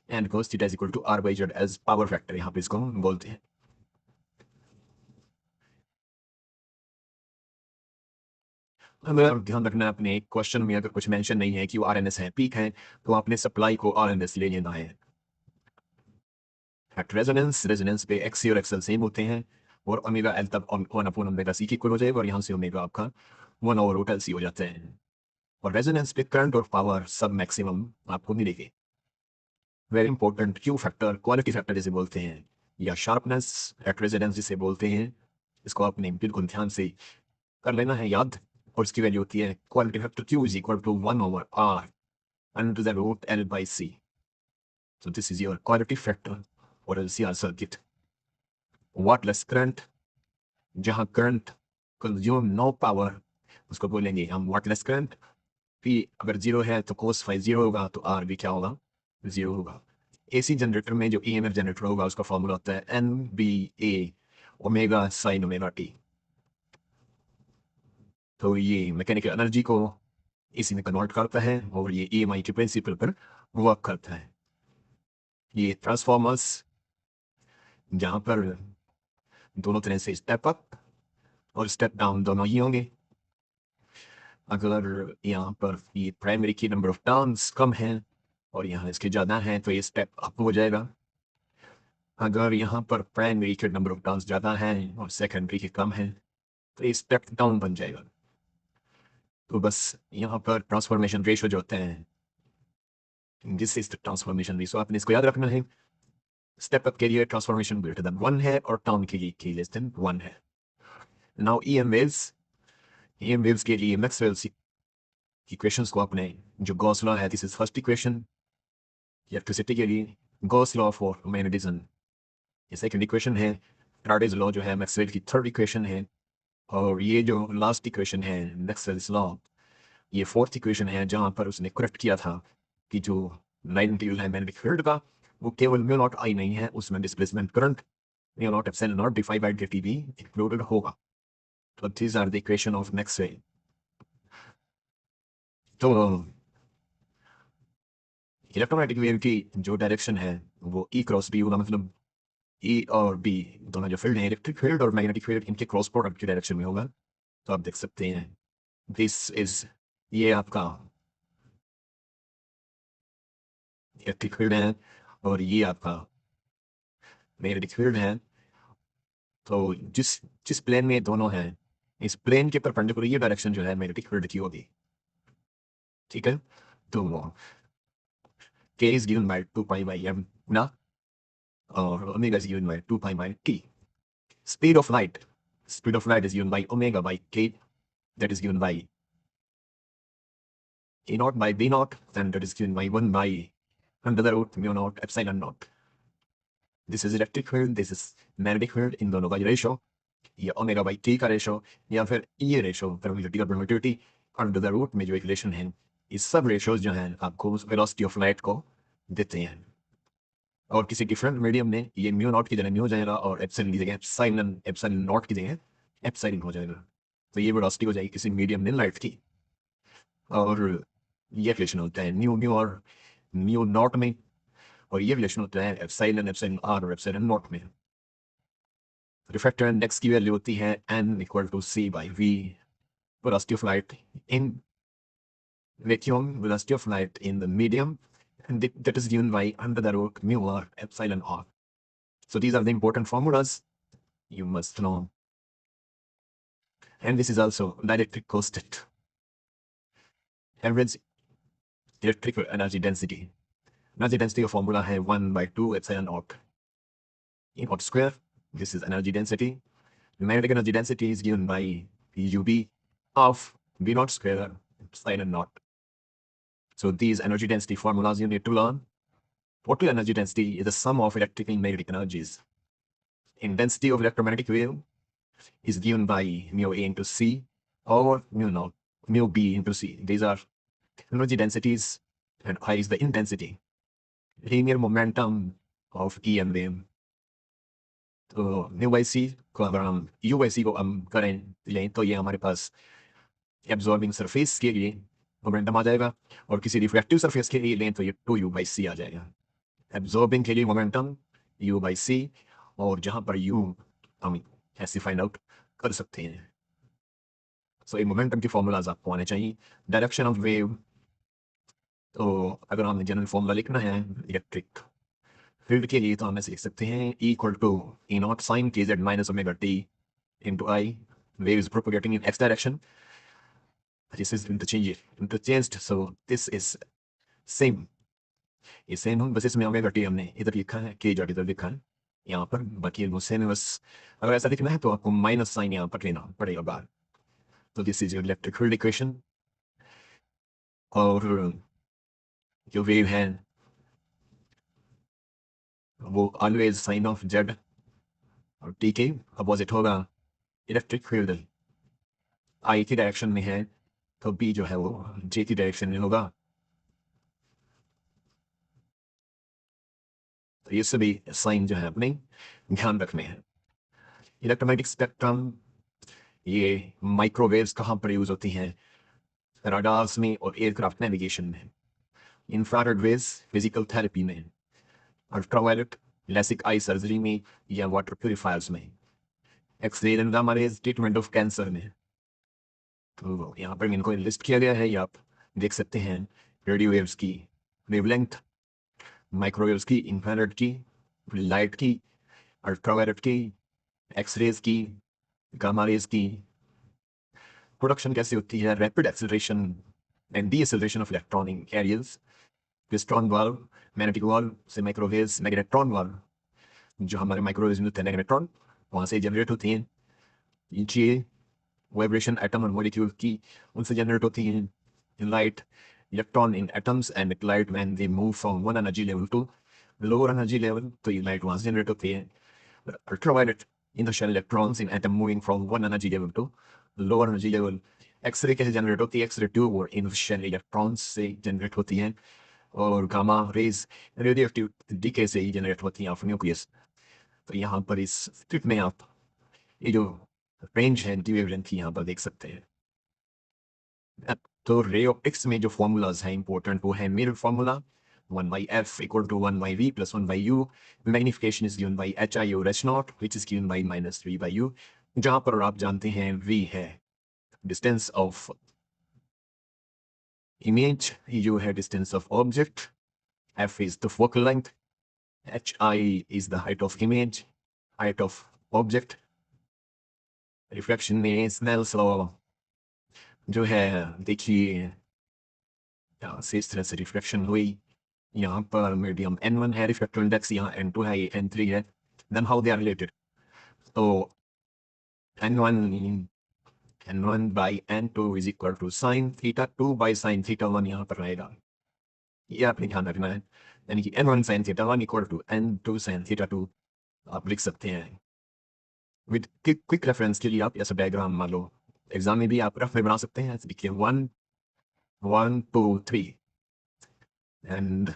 and cos theta is equal to R by Z as power factor यहाँ पे इसको हम बोलते हैं. हमें ध्यान रखना है अपने क्वेश्चन में अगर कुछ मेंशन नहीं है कि वो RMS है, पीक है, तो आपने सप्लाई को RMS ले लेना है. एट रेजोनेंस पे XC और XL सेम होते हैं और ओमेगा एल तब 1/ओमेगा सी की इक्वल हो जाएगा और यहाँ से ओमेगा आपका 1/√LC हो जाता है। और रेजोनेंस पे करंट और पावर सब मैक्सिमम आपको मिलेगी। Very important Q factor, quality factor जिसे बोलते हैं, या शार्पनेस एट रेजोनेंस जिसे बोलते हैं, इसको आपने बिल्कुल ध्यान से कर लेना है याद। और इसकी वैल्यू होती है quality factor Q is equal to 1/R under the root L by C. So this is your quality factor for LCR circuit. Wattless current, जहाँ करंट कंज्यूम नो पावर, उसको बोलेंगे हम वाटलेस करंट। P अगर जीरो है तो cos फाई जीरो होगा, तो R भी क्या होगा, जीरो होगा। AC जनरेटर में जो EMF जनरेटर होगा उसका फॉर्मूला होता है NBA omega sine omega T. तो ये मैकेनिकल एनर्जी को AC में कन्वर्ट करता है और ये EMI के प्रिंसिपल पर वर्क करता है। ये ट्रांसफॉर्मर्स जहाँ पर दोनों तरह से स्टेप अप और स्टेप डाउन दोनों ही होंगे। अगर यहाँ पर ये प्राइमरी की नंबर ऑफ टर्न्स कम है और यहाँ इसके ज़्यादा है तो ये स्टेप अप हो जाएगा। अगर यहाँ पर प्राइमरी के नंबर ऑफ टर्न्स ज़्यादा है और सेकेंडरी के कम है तो ये स्टेप डाउन बन जाएगा। तो बस यहाँ पर ट्रांसफॉर्मेशन रेशो जो होते हैं, this is the transformation ratio, आपने इसको याद रखना है। स्टेप अप के लिए ट्रांसफॉर्मेशन ग्रेटर देन 1 है और टाउन के लिए लेस देन 1 है। नाउ EM वेव्स के लिए मैक्सवेल्स इक्वेशंस को आपने, जो गॉस लॉ है, this is first equation. Electricity के लिए गॉस लॉ फॉर मैग्नेटिज्म ये सेकंड इक्वेशन है। फैराडेज लॉ जो है मैक्सवेल की थर्ड इक्वेशन है। और ये जो लास्ट इक्वेशन है मैक्सवेल्स लॉ, ये फोर्थ इक्वेशन है, जहाँ पर उसने करेक्ट किया था कि जो लाइन इंटीग्रल है मैग्नेटिक फील्ड का वो केवल म्यू नॉट आई नहीं है, उसमें displacement current mu naught epsilon not D by dt भी इंक्लूडेड होगा। तो these are the equation of Maxwell. तो इलेक्ट्रोमैग्नेटिक वेव की जो डायरेक्शन है वो E क्रॉस B होगा, मतलब E और B दोनों जो फील्ड हैं, इलेक्ट्रिक फील्ड और मैग्नेटिक फील्ड, इनके क्रॉस प्रोडक्ट की डायरेक्शन में होगा। तो आप देख सकते हैं दिस इज, ये आपका इलेक्ट्रिक फील्ड है और ये आपका मैग्नेटिक फील्ड है। तो जिस जिस प्लेन में दोनों हैं, इस प्लेन के परपेंडिकुलर ये डायरेक्शन जो है मैग्नेटिक फील्ड की होगी। ठीक है, तो K is given by 2 pi by m ना, or omega is given by 2 pi by t. Speed of light is given by omega by k, that is given by a naught by b naught, and that is given by 1 by under the root mu naught epsilon naught. This is electric field, this is magnetic field, इन दोनों का रेशो, या ओमेगा बाई टी का रेशो, या फिर ये रेशो परमिटिविटी और परमिटिविटी अंडर द रूट में जो इक्वेशन है, ये सब रेशोज जो हैं आपको वेलोसिटी ऑफ लाइट को देते हैं। और किसी डिफरेंट मीडियम में ये म्यू नॉट की जगह म्यू हो जाएगा और एप्सिलॉन की जगह एप्सिलॉन नॉट की जगह एप्सिलॉन हो जाएगा। तो ये वेलोसिटी हो जाएगी किसी मीडियम में लाइट की। और ये रिलेशन होता है न्यू म्यू और म्यू नॉट में, और ये रिलेशन होता है एप्सिलॉन आर और एप्सिलॉन नॉट में। रिफ्रैक्टर इंडेक्स की वैल्यू होती है n equal to c by v, velocity of light in vacuum, velocity of light in the medium, and that is given by under the root mu r epsilon r. So these are the important formulas you must know. And this is also dielectric constant. Average electrical energy density. Energy density का formula है 1/2 epsilon naught. E naught square. This is energy density. Magnetic energy density is given by UB of V naught square epsilon naught. So these energy density formulas you need to learn. Total energy density is the sum of electrical and magnetic energies. Intensity of electromagnetic wave is given by mu A into C or mu B into C. These are energy densities, and I is the intensity. Linear momentum of EM wave. तो mu by C को अगर हम U by C को हम करें लें तो ये हमारे पास एब्जॉर्बिंग सरफेस के लिए मोमेंटम आ जाएगा, और किसी रिफ्रैक्टिव सरफेस के लिए लें तो ये 2U by C आ जाएगा। एब्जॉर्बिंग के लिए मोमेंटम U by C, और जहाँ पर U हम ऐसे फाइंड आउट कर सकते हैं। सो ये मोमेंटम की फॉर्मूलाज आपको आने चाहिए। डायरेक्शन ऑफ वेव, तो अगर हमें जनरल फॉर्मूला लिखना है इलेक्ट्रिक फील्ड के लिए तो हम ऐसे लिख सकते हैं E equal to E not sine kz minus omega t into I. Wave is propagating in x direction. This is interchanged, so this is same. ये सेम हम बस इसमें ओमेगा टी हमने इधर लिखा है, k जॉट इधर लिखा है यहाँ पर, बाकी वो सेम है बस। अगर ऐसा लिखना है तो आपको माइनस साइन यहाँ पर लेना पड़ेगा बाहर। तो this is your electric field equation. और जो वेव है वो ऑलवेज साइन ऑफ जेड और टी के अपोजिट होगा। इलेक्ट्रिक फील्ड आई की डायरेक्शन में है तो बी जो है वो जे की डायरेक्शन में होगा। तो ये सभी साइन जो है अपने ध्यान रखने हैं। इलेक्ट्रोमैग्नेटिक स्पेक्ट्रम, ये माइक्रोवेव्स कहाँ पर यूज होती हैं? रडार्स में और एयरक्राफ्ट नेविगेशन में। इंफ्रारेड वेव्स फिजिकल थेरेपी में। अल्ट्रावायलेट लेसिक आई सर्जरी में या वाटर प्यूरिफायर्स में। X-ray and gamma rays treatment of cancer में। तो यहाँ पर इनको लिस्ट किया गया है, ये आप देख सकते हैं। रेडियो वेव्स की वेवलेंथ, माइक्रोवेव्स की, इंफ्रारेड की, लाइट की, अल्ट्रावायलेट की, एक्सरेज की, गामा रेज की। प्रोडक्शन कैसे होती है? Rapid acceleration and deceleration of electron in carriers, klystron valve, magnetic valve से माइक्रोवेव्स, मैग्नेट्रॉन वाल्व, जो हमारे माइक्रोवेव्स में होते हैं मैग्नेट्रॉन, वहाँ से जनरेट होती हैं। ये वाइब्रेशन एटम और मॉलिक्यूल की, उनसे जनरेट होती हैं। Light, electron in atoms and light when they move from one energy level to lower energy level, तो ये लाइट वहाँ से जनरेट होती है। Ultraviolet inertial electrons in atom moving from one energy level to lower energy level. X-ray कैसे जनरेट होती है? एक्सरे ट्यूब और inertial electrons से जनरेट होती हैं। और gamma rays radioactive decay से ही जनरेट होती हैं ऑफ न्यूक्लियस। तो यहाँ पर इस स्ट्रिप में आप ये जो रेंज है डी वेवलेंथ की यहाँ पर देख सकते हैं। अब तो रे ऑप्टिक्स में जो फॉर्मूलाज हैं इंपॉर्टेंट, वो है mirror formula 1/f = 1/v + 1/u. Magnification is given by hi or h naught, which is given by -3/u, जहाँ पर आप जानते हैं v है डिस्टेंस ऑफ इमेज, u है distance of object, f is the focal length, hi is the height of image, height of object. Reflection में स्नेल्स लॉ जो है देखिए, यहाँ से इस तरह से रिफ्लेक्शन हुई। यहाँ पर मीडियम n1 है, रिफ्लेक्टर इंडेक्स यहाँ n2 है, ये n3 है। Then how they are related? तो n1 by n2 is equal to sin theta 2 by sin theta 1 यहाँ पर रहेगा, ये आपने ध्यान रखना है। यानी कि n1 sin theta 1 = n2 sin theta 2 आप लिख सकते हैं। विद क्विक रेफरेंस के लिए आप ऐसा डायग्राम मान लो एग्जाम में भी आप रफ में बना सकते हैं। ऐसे देखिए 1 1 2 3 एंड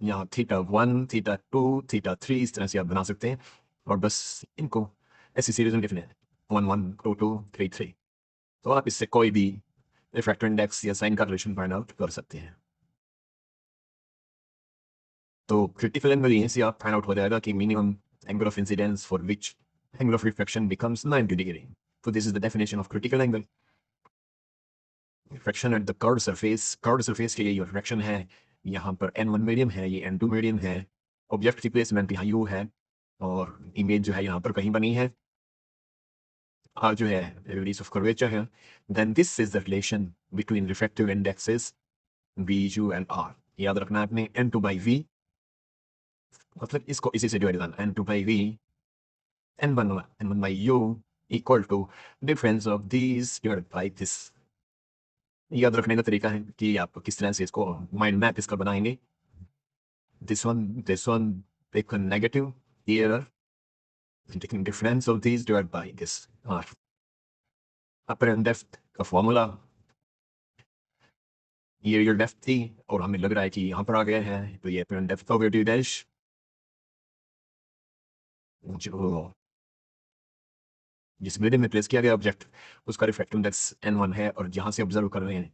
यहाँ थीटा 1 थीटा 2 थीटा 3 इस तरह से आप बना सकते हैं। और बस इनको ऐसी सीरीज में लिखने हैं 1 1 2 2 3 3। तो आप इससे कोई भी रिफ्रैक्टर इंडेक्स या साइन का रिलेशन फाइंड आउट कर सकते हैं। तो क्रिटिकल एंगल यहीं से आप फाइंड आउट हो जाएगा कि minimum angle of incidence for which angle of reflection becomes 90 डिग्री। So this is the definition of critical angle. Reflection at the curved surface के लिए रिफ्लेक्शन है, यहाँ पर n1 मीडियम है, ये n2 मीडियम है। ऑब्जेक्ट की प्लेसमेंट यहाँ u है और इमेज जो है यहाँ पर कहीं बनी है, r जो है रेडियस ऑफ कर्वेचर है। Then this is the relation between refractive indexes v u and r। याद रखना है आपने n2/v, मतलब इसको इसी से डिवाइड करना, n2/v n1/u equal to difference of this divided by this. याद रखने का तरीका है कि आप किस तरह से इसको माइंड मैप इसका बनाएंगे। this one take a negative here, and taking difference of these divided by this r. Apparent depth का फॉर्मूला ये डेप्थ थी और हमें लग रहा है कि यहाँ पर आ गया है, तो ये apparent depth over D dash जो जिस मीडियम में प्लेस किया गया ऑब्जेक्ट उसका रिफ्रैक्टिव इंडेक्स n1 है और जहाँ से ऑब्जर्व कर रहे हैं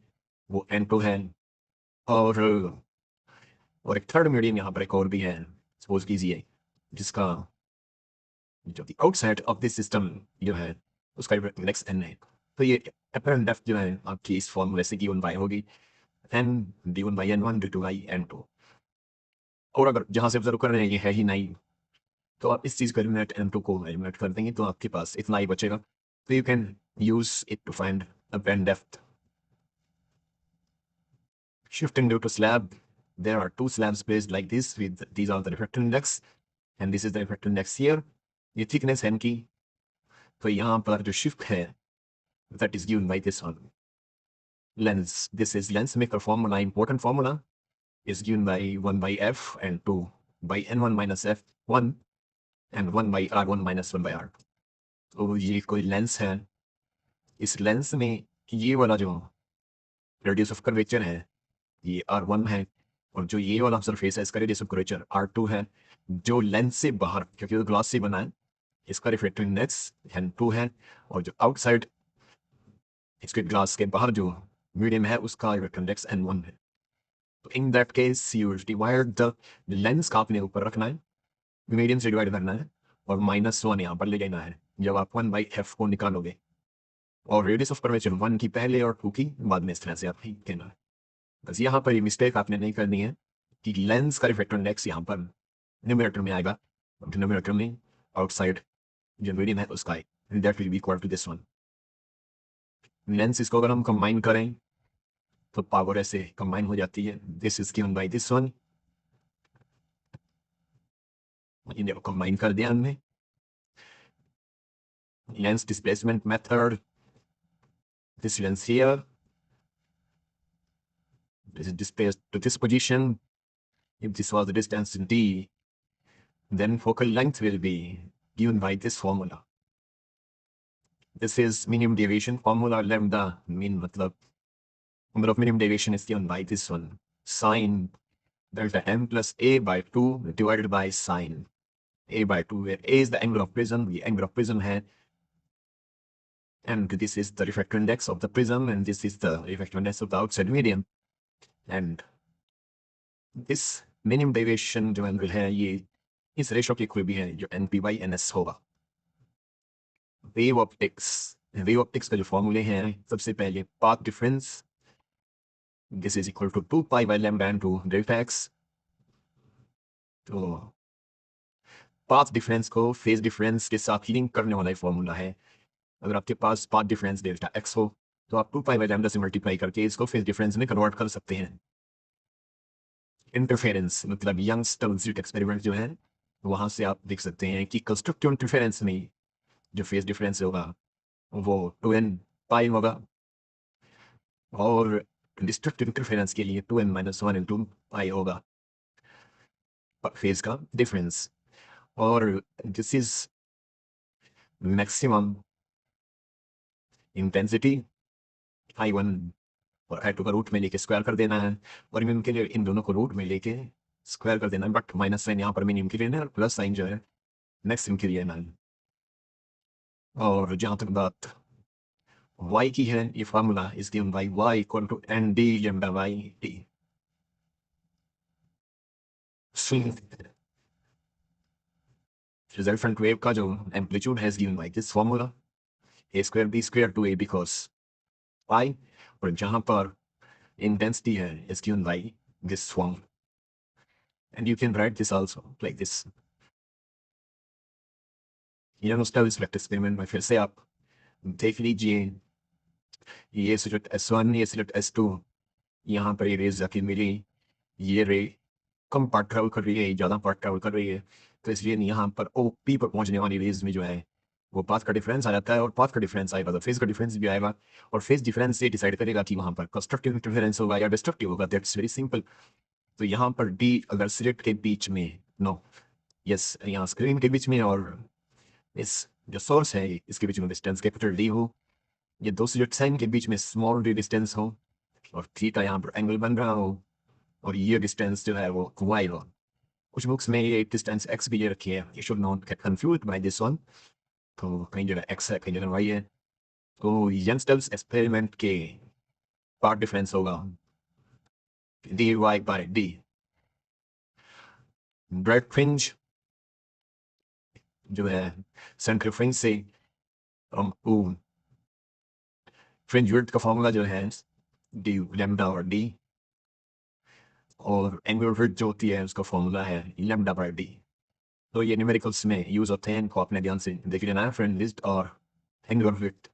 वो n2 है। और एक थर्ड मीडियम यहाँ पर एक और भी है, सपोज कीजिए, जिसका जो the outside of this system जो है उसका इंडेक्स n है। तो ये अपरेंट डेप्थ जो है आपकी इस फॉर्मूले से गिवन बाय होगी n d1/n1 d2/n2। और अगर जहाँ से ऑब्जर्व कर रहे हैं ये है ही नहीं, तो आप इस चीज़ को एलिमिनेट M2 को एलिमिनेट कर देंगे तो आपके पास इतना ही बचेगा। तो you can use it to find a band depth. Shifting due to slab, there are two slabs placed like this with these are the refractive index and this is the refractive index here. ये thickness है इनकी, तो यहाँ पर जो shift है that is given by this one. Lens, this is lens maker formula, important formula is given by 1 by f and 2 by n1 minus f1 and 1 by r1 minus 1 by r. तो ये कोई लेंस है, इस लेंस में ये वाला जो रेडियस ऑफ कर्वेचर है ये R1 है और जो ये वाला सरफेस है इसका रेडियस ऑफ कर्वेचर R2 है। जो लेंस से बाहर, क्योंकि वो ग्लास से बना है, इसका रिफ्रैक्टिव इंडेक्स N2 है और जो आउटसाइड इसके ग्लास के बाहर जो मीडियम है उसका रिफ्रैक्टिव इंडेक्स N1 है। तो in that case you divide the lens का आपने ऊपर रखना है, मीडियम से डिवाइड करना है और -1 यहाँ पर ले जाना है जब आप 1 बाई एफ को निकालोगे और रेडियस ऑफ कर्वेचर 1 की पहले और 2 की बाद में इस तरह से आप ही कहना है। बस यहाँ पर ये मिस्टेक आपने नहीं करनी है कि लेंस का रिफ्रैक्टिव इंडेक्स यहाँ पर न्यूमरेटर में आएगा, न्यूमरेटर में आउटसाइड जो मीडियम है उसका that will be equal to this one. Lens इसको अगर हम कंबाइन करें तो पावर ऐसे कंबाइन हो जाती है, this is given by this one, इन्हें कंबाइन कर दिया हमने। Lens displacement method, this lens here is displaced to this position. If this was the distance d, then focal length will be given by this formula. This is minimum deviation formula, lambda mean matlab number of minimum deviation is given by this one, sine delta m plus a by 2 divided by sine a by 2, where a is the angle of prism, the angle of prism है, and this is the refractive index of the prism and this is the refractive index of the outside medium, and this minimum deviation जो angle है ये इस रेशो के इक्वल भी है जो NP/NS होगा। वेव ऑप्टिक्स का जो फॉर्मूले हैं, सबसे पहले path difference, this is equal to 2 pi by lambda into delta X. तो पाथ डिफरेंस को फेज डिफरेंस के साथ लिंक करने वाला फॉर्मूला है। अगर आपके पास पाथ डिफरेंस डेल्टा एक्स हो तो आप 2 पाई बाय लैम्डा से मल्टीप्लाई करके इसको फेज डिफरेंस में कन्वर्ट कर सकते हैं। इंटरफेरेंस मतलब यंगस्टर्स एक्सपेरिमेंट जो है वहां से आप देख सकते हैं कि कंस्ट्रक्टिव इंटरफेरेंस में जो फेज डिफरेंस होगा वो 2n पाई होगा और डिस्ट्रक्टिव इंटरफेरेंस के लिए 2n-1 इंटू पाई होगा फेज का डिफरेंस। और this is maximum intensity I1 और I2 का रूट में लेके स्क्वायर कर देना है और मिनिमम के लिए इन दोनों को रूट में लेके स्क्वायर कर देना है, बट माइनस साइन यहाँ पर मिनिमम के लिए ना और प्लस साइन जो है मैक्सिमम के लिए ना। और जहाँ तक बात y की है, ये formula is given by y equal to n d lambda by d। Resultant wave का जो एम्पलीट्यूड है given by this formula a square b square 2a because y, और जहाँ पर intensity है is given by this form, and you can write this also like this। ये उसका रिफ्लेक्ट एक्सपेरिमेंट में फिर से आप देख लीजिए, ये सिलेक्ट S1 ये सिलेक्ट S2, यहाँ पर ये रेज जाके मिली, ये रे कम पार्ट ट्रेवल कर रही है, ज़्यादा पार्ट ट्रेवल कर रही है, तो इसलिए यहाँ पर OP पर पहुँचने वाली रेज में जो है वो पाथ का डिफरेंस आ जाता है और पाथ का डिफरेंस आएगा तो फेज का डिफरेंस भी आएगा और फेज डिफरेंस से डिसाइड करेगा कि वहाँ पर कंस्ट्रक्टिव इंटरफेरेंस होगा या डिस्ट्रक्टिव होगा। That's very simple. तो यहाँ पर डी अगर सिलेक्ट के बीच में, नो यस, यहाँ स्क्रीन के बीच में और इस जो सोर्स है इसके बीच में डिस्टेंस कैपिटल डी हो, ये दो सिलेक्ट साइन के बीच में स्मॉल डी डिस्टेंस हो और थीटा यहाँ पर एंगल बन रहा हो और ये डिस्टेंस जो है वो वाई हो। कुछ बुक्स में ये डिस्टेंस एक्स भी ये रखी है, you should not get confused by this one. तो कहीं जगह एक्स है कहीं जगह वाई है। तो यंगस्टर्स एक्सपेरिमेंट के पार्ट डिफरेंस होगा D Y by D. Bright fringe जो है सेंटर फ्रिंज से फ्रिंज विड्थ का फॉर्मूला जो है डी लैम्डा और डी और एंगुलर विड्थ जो होती है उसका फॉर्मूला है लैम्डा बाय डी। तो ये न्यूमेरिकल्स में यूज होते हैं, इनको अपने ध्यान से देख लेना है फ्रेंड लिस्ट और angular width.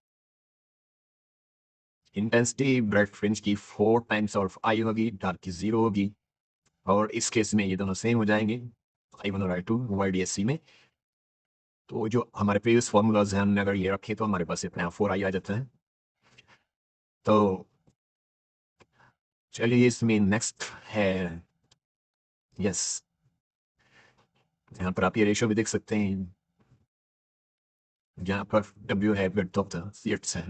Intensity bright fringe की 4 टाइम्स ऑफ आई होगी, डार्क की 0 होगी, और इस केस में ये दोनों सेम हो जाएंगे I1 और I2 YDSC में। तो जो हमारे प्रीवियस फॉर्मूलाज हैं हमने अगर ये रखे तो हमारे पास इतना 4i आ जाता है। तो चलिए इसमें नेक्स्ट है यस, यहाँ पर आप ये रेशियो भी देख सकते हैं, जहाँ पर W है विड्थ ऑफ द शीट्स है।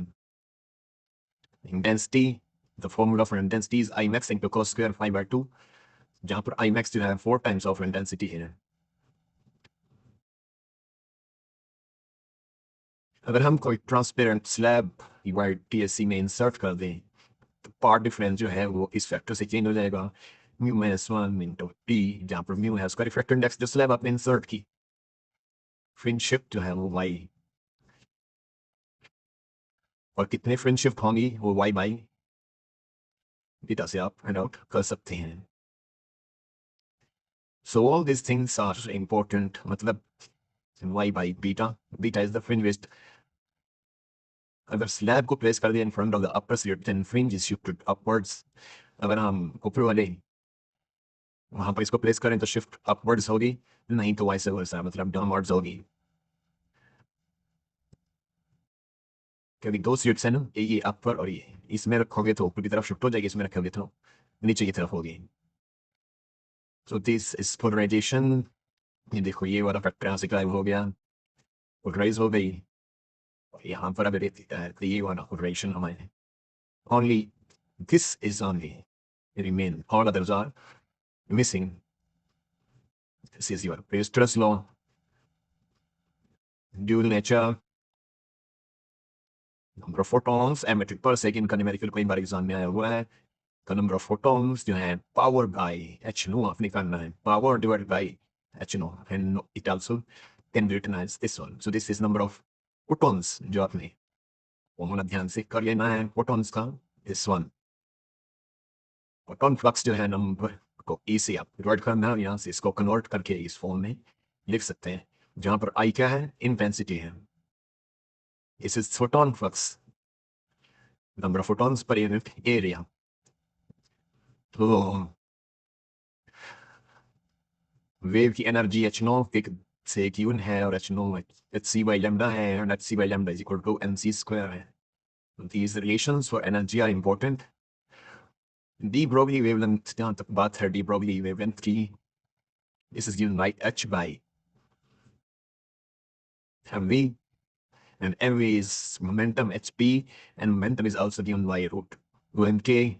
Intensity, the formula for intensity is I max into cos square phi by 2, जहाँ पर I max जो है 4 टाइम्स ऑफ इंटेंसिटी है। अगर हम कोई ट्रांसपेरेंट स्लैब TSC में इंसर्ट कर दें तो पार्ट डिफरेंस जो है वो इस फैक्टर से चेंज हो जाएगा, म्यू माइनस 1 इंटू टी, जहाँ पर म्यू है उसका रिफ्रैक्टिव इंडेक्स जो स्लैब आपने इंसर्ट की, फ्रिंज शिफ्ट जो है वो वाई, और कितने फ्रिंज शिफ्ट होंगी वो वाई बाई बीटा से आप फाइंड आउट कर सकते हैं। So all this things are important, मतलब Y by beta, beta is the fringe width. अगर स्लैब को प्लेस कर दिया in front of the upper slit then fringe is shifted upwards. अगर हम ऊपर वाले वहां पर इसको प्लेस करें तो शिफ्ट अपवर्ड्स होगी, नहीं तो वाइस वर्सा, मतलब डाउनवर्ड्स होगी, क्योंकि दो सीट्स है ना, ये अपर और ये, इसमें रखोगे तो ऊपर की तरफ शिफ्ट हो जाएगी, इसमें रखोगे तो नीचे की तरफ होगी। So this is polarisation. ये देखो ये वाला फैक्टर यहाँ से गायब हो गया, पोलराइज हो गई, और यहाँ पर अगर तो ये वाला पोलराइजेशन हमारे only this is only remain, all others are missing. This is your Weierstrass law, dual nature, number of photons emitted per second का न्यूमेरिकल कई बार एग्जाम में आया हुआ है। The number of photons जो है power by h नो आपने करना है, power divided by h nu, and it also can be written as this one. So this is number of photons जो आपने फॉर्मूला ध्यान से कर लेना है photons का, this one। photon flux जो है नंबर को e से आप डिवाइड करना है, यहाँ से इसको कन्वर्ट करके इस फॉर्म में लिख सकते हैं, जहाँ पर I क्या है, इंटेंसिटी है। This is photon flux, number of photons per unit area। तो वेव की एनर्जी एच नो से क्यून है, और H nu H C by lambda है, और H C by lambda is equal to M C square है। These relations for energy are important। De Broglie wavelength, जहाँ तक बात है डी ब्रोगली वेवलेंथ की, this is given by h by mv, and mv is momentum hp, and momentum is also given by root 2mk,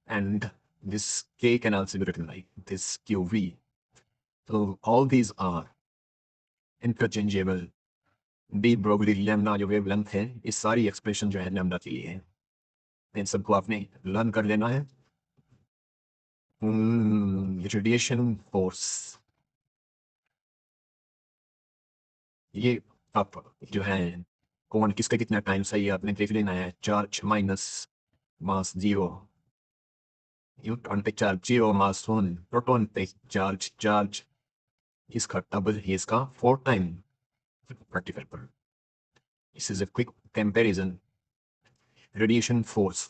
and this k can also be written like this qv। So all these are interchangeable। De Broglie lambda जो वेवलेंथ है, इस सारी एक्सप्रेशन जो है लैम्डा के लिए है, इन सबको आपने लर्न कर लेना है। रेडिएशन फोर्स, ये आप जो है कौन किसका कितना टाइम सही है आपने देख लेना है। चार्ज माइनस मास 0, न्यूट्रॉन पे चार्ज 0, मास 1, प्रोटॉन पे चार्ज चार्ज इसका डबल है, इसका 4 टाइम पार्टिकल पर। This is a quick comparison. Radiation force,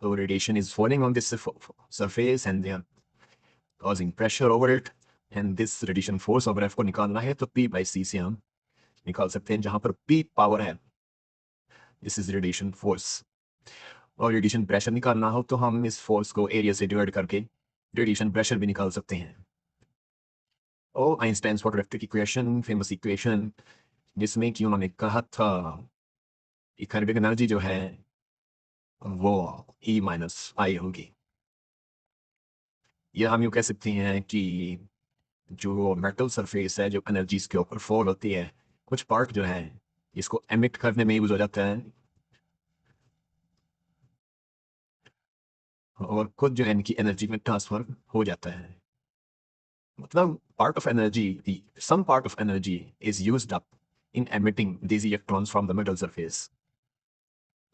so radiation is falling on this surface and they are causing pressure over it, and this radiation force over F को निकालना है तो P by C से हम निकाल सकते हैं, जहां पर P पावर है, this is radiation force। और रेडिएशन प्रेशर निकालना हो तो हम इस फोर्स को एरिया से डिवाइड करके रेडिएशन प्रेशर भी निकाल सकते हैं। Oh Einstein's quadratic equation, famous equation, जिसमें कि उन्होंने कहा था इकाइनेटिक एनर्जी जो है वो E माइनस आई होगी। या हम यूँ कह सकते हैं कि जो मेटल सरफेस है जो एनर्जीज के ऊपर फॉल होती है, कुछ पार्ट जो है इसको एमिट करने में यूज हो जाता है, और कुछ जो है इनकी एनर्जी में ट्रांसफर हो जाता है। मतलब part of energy, some part of energy is used up in emitting these electrons from the metal surface.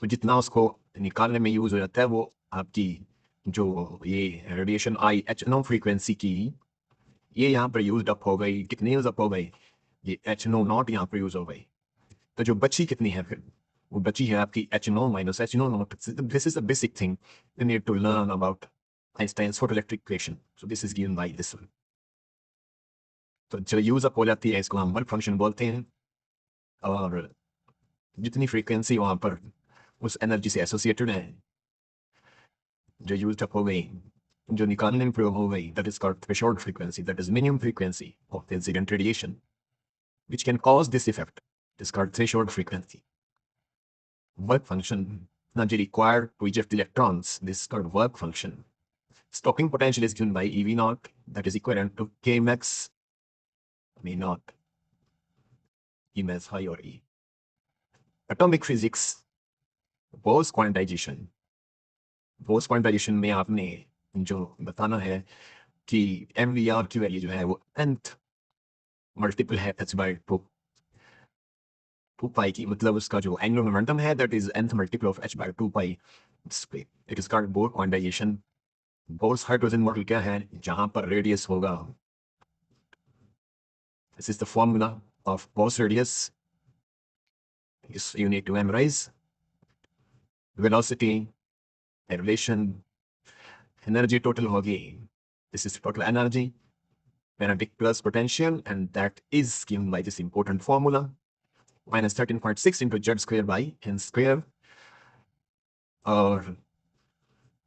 तो जितना उसको निकालने में यूज हो जाता है वो आपकी जो ये रेडिएशन आई एच नो फ्रीक्वेंसी की, ये यहाँ पर यूज अप हो गई, कितनी यूज अप हो गई, ये एच नो नॉट यहाँ पर यूज हो गई। तो जो बची कितनी है फिर, वो बची है आपकी H nu minus H nu not. This is a basic thing you need to learn about Einstein's photoelectric equation. So this is given by this one. तो जो यूज अप हो जाती है इसको हम वर्क फंक्शन बोलते हैं, और जितनी फ्रीक्वेंसी वहाँ पर उस एनर्जी से एसोसिएटेड है, जो यूज अप हो गई, जो निकालने में प्रयोग हो गई, that is called threshold frequency, that is minimum frequency of the incident radiation which can cause this effect. It is called threshold frequency. Work function energy required to eject electrons. This is called work function. Stopping potential is given by EV naught, that is equivalent to K max V naught, E max high or E. Atomic physics, Bose quantization. Bose quantization में आपने जो बताना है कि MVR की वैल्यू जो है वो nth मल्टीपल है h by 2 2 pi की, मतलब उसका जो एंगुलर मोमेंटम है that is nth multiple of h by 2 pi square. It is called Bohr quantization. Bohr's hydrogen model क्या है, जहां पर रेडियस होगा, this is the formula of Bohr's radius, you need to memorize. Velocity, relation, energy total होगी, this is total energy, magnetic plus potential, and that is given by this important formula, minus 13.6 into z square by n square। और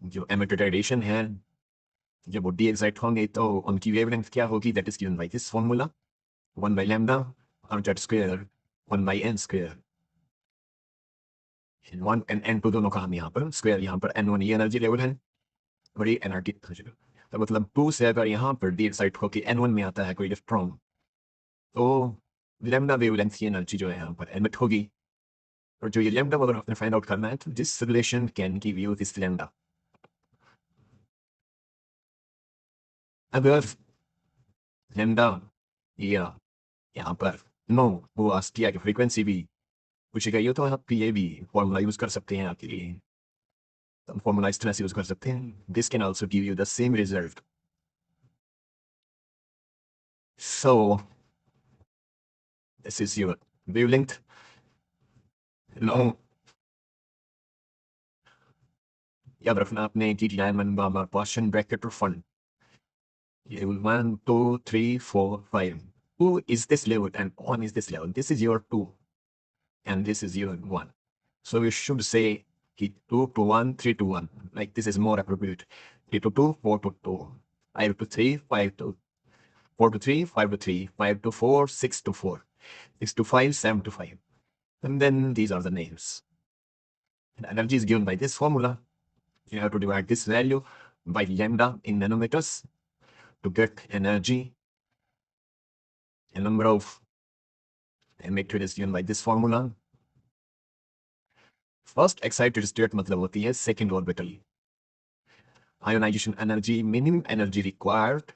जो emitted radiation है, जब वो डी एक्साइट होंगे तो उनकी वेवलेंथ क्या होगी, that is given by this formula, 1 by lambda और z square 1 by n square. One N N two दोनों का हम यहाँ पर स्क्वायर, यहाँ पर n1 ये एनर्जी लेवल है और ये एनर्जी, तो मतलब 2 से अगर यहाँ पर डी एक्साइट होकर n1 में आता है कोई इलेक्ट्रॉन, तो लैम्डा वेवलेंथ की एनर्जी जो है यहाँ पर एमिट होगी। और जो ये लैम्डा अगर आपने फाइंड आउट करना है, तो this relation can give you this lambda. अगर लैम्डा या यहाँ पर नो वो आस्क किया कि फ्रीक्वेंसी भी पूछेगा, ये तो आप ये भी फॉर्मूला यूज कर सकते हैं आपके लिए, फॉर्मूला इस तरह से यूज कर सकते हैं, this can also give you the same result. So this is your wavelength. No याद रखना आपने टी डायमंड बाबा क्वेश्चन ब्रैकेट और फंड, ये 1 2 3 4 5, 2 is this level and 1 is this level, this is your 2 and this is your 1, so you should say 2 to 1 3 to 1, like this is more appropriate, 3 to 2 4 to 2 5 to 3 5 to 4 to 3 5 to 3 5 to 4 6 to 4 6 to 5 7 to 5, and then these are the names, and energy is given by this formula. You have to divide this value by lambda in nanometers to get energy. A number of emitted is given by this formula. First excited state मतलब होती है second orbital. Ionization energy, minimum energy required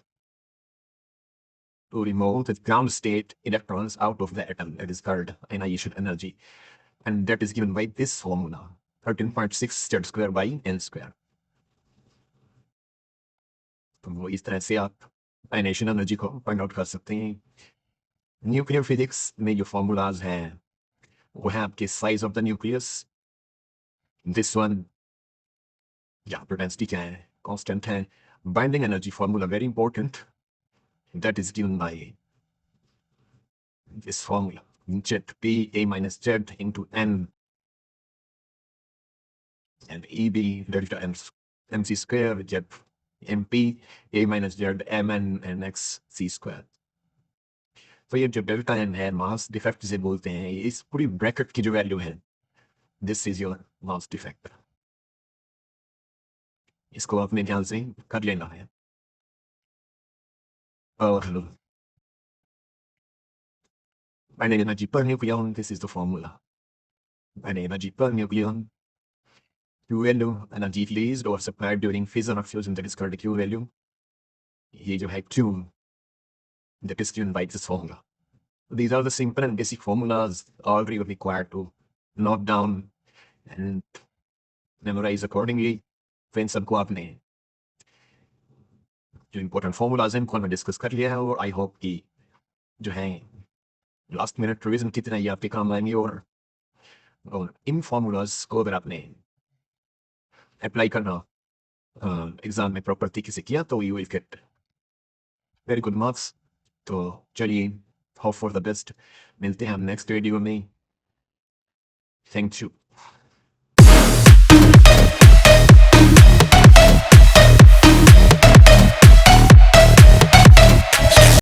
to remove the ground state electrons out of the atom, that is called ionization energy, and that is given by this formula, 13.6 z square by n square. तो इस तरह से आप ionization energy को फाइंड आउट कर सकते हैं। न्यूक्लियर फिजिक्स में जो फॉर्मूलाज हैं वो है आपके size of the nucleus, this one, यहाँ पर डेंसिटी क्या है, कांस्टेंट है। Binding energy formula very important, that is given bye this formula, ZP A minus Z into N and EB delta MC square Z MP A minus Z MN and X C square। तो ये जो डेल्टा एन है मास डिफेक्ट जिसे बोलते हैं, इस पूरी ब्रैकेट की जो वैल्यू है, this is your mass defect. इसको अपने ध्यान से कर लेना है। और binding energy per nucleon, this is the formula, binding energy per nucleon, Q value, energy released or supplied during fission or fusion, that is called the Q value। ये जो है Q, that is given by this formula। These are the simple and basic formulas all you are required to note down and memorize accordingly। तो इन सबको आपने जो इंपॉर्टेंट फॉर्मूलाज हैं उनको हमने डिस्कस कर लिया है, और आई होप कि जो है लास्ट मिनट रिवीजन की तरह ये आपके काम आएंगे, और इन फॉर्मूलाज को अगर आपने अप्लाई करना एग्जाम में प्रॉपर तरीके से किया तो you will get very good marks. तो चलिए, होप फॉर द बेस्ट, मिलते हैं हम नेक्स्ट वीडियो में। Thank you.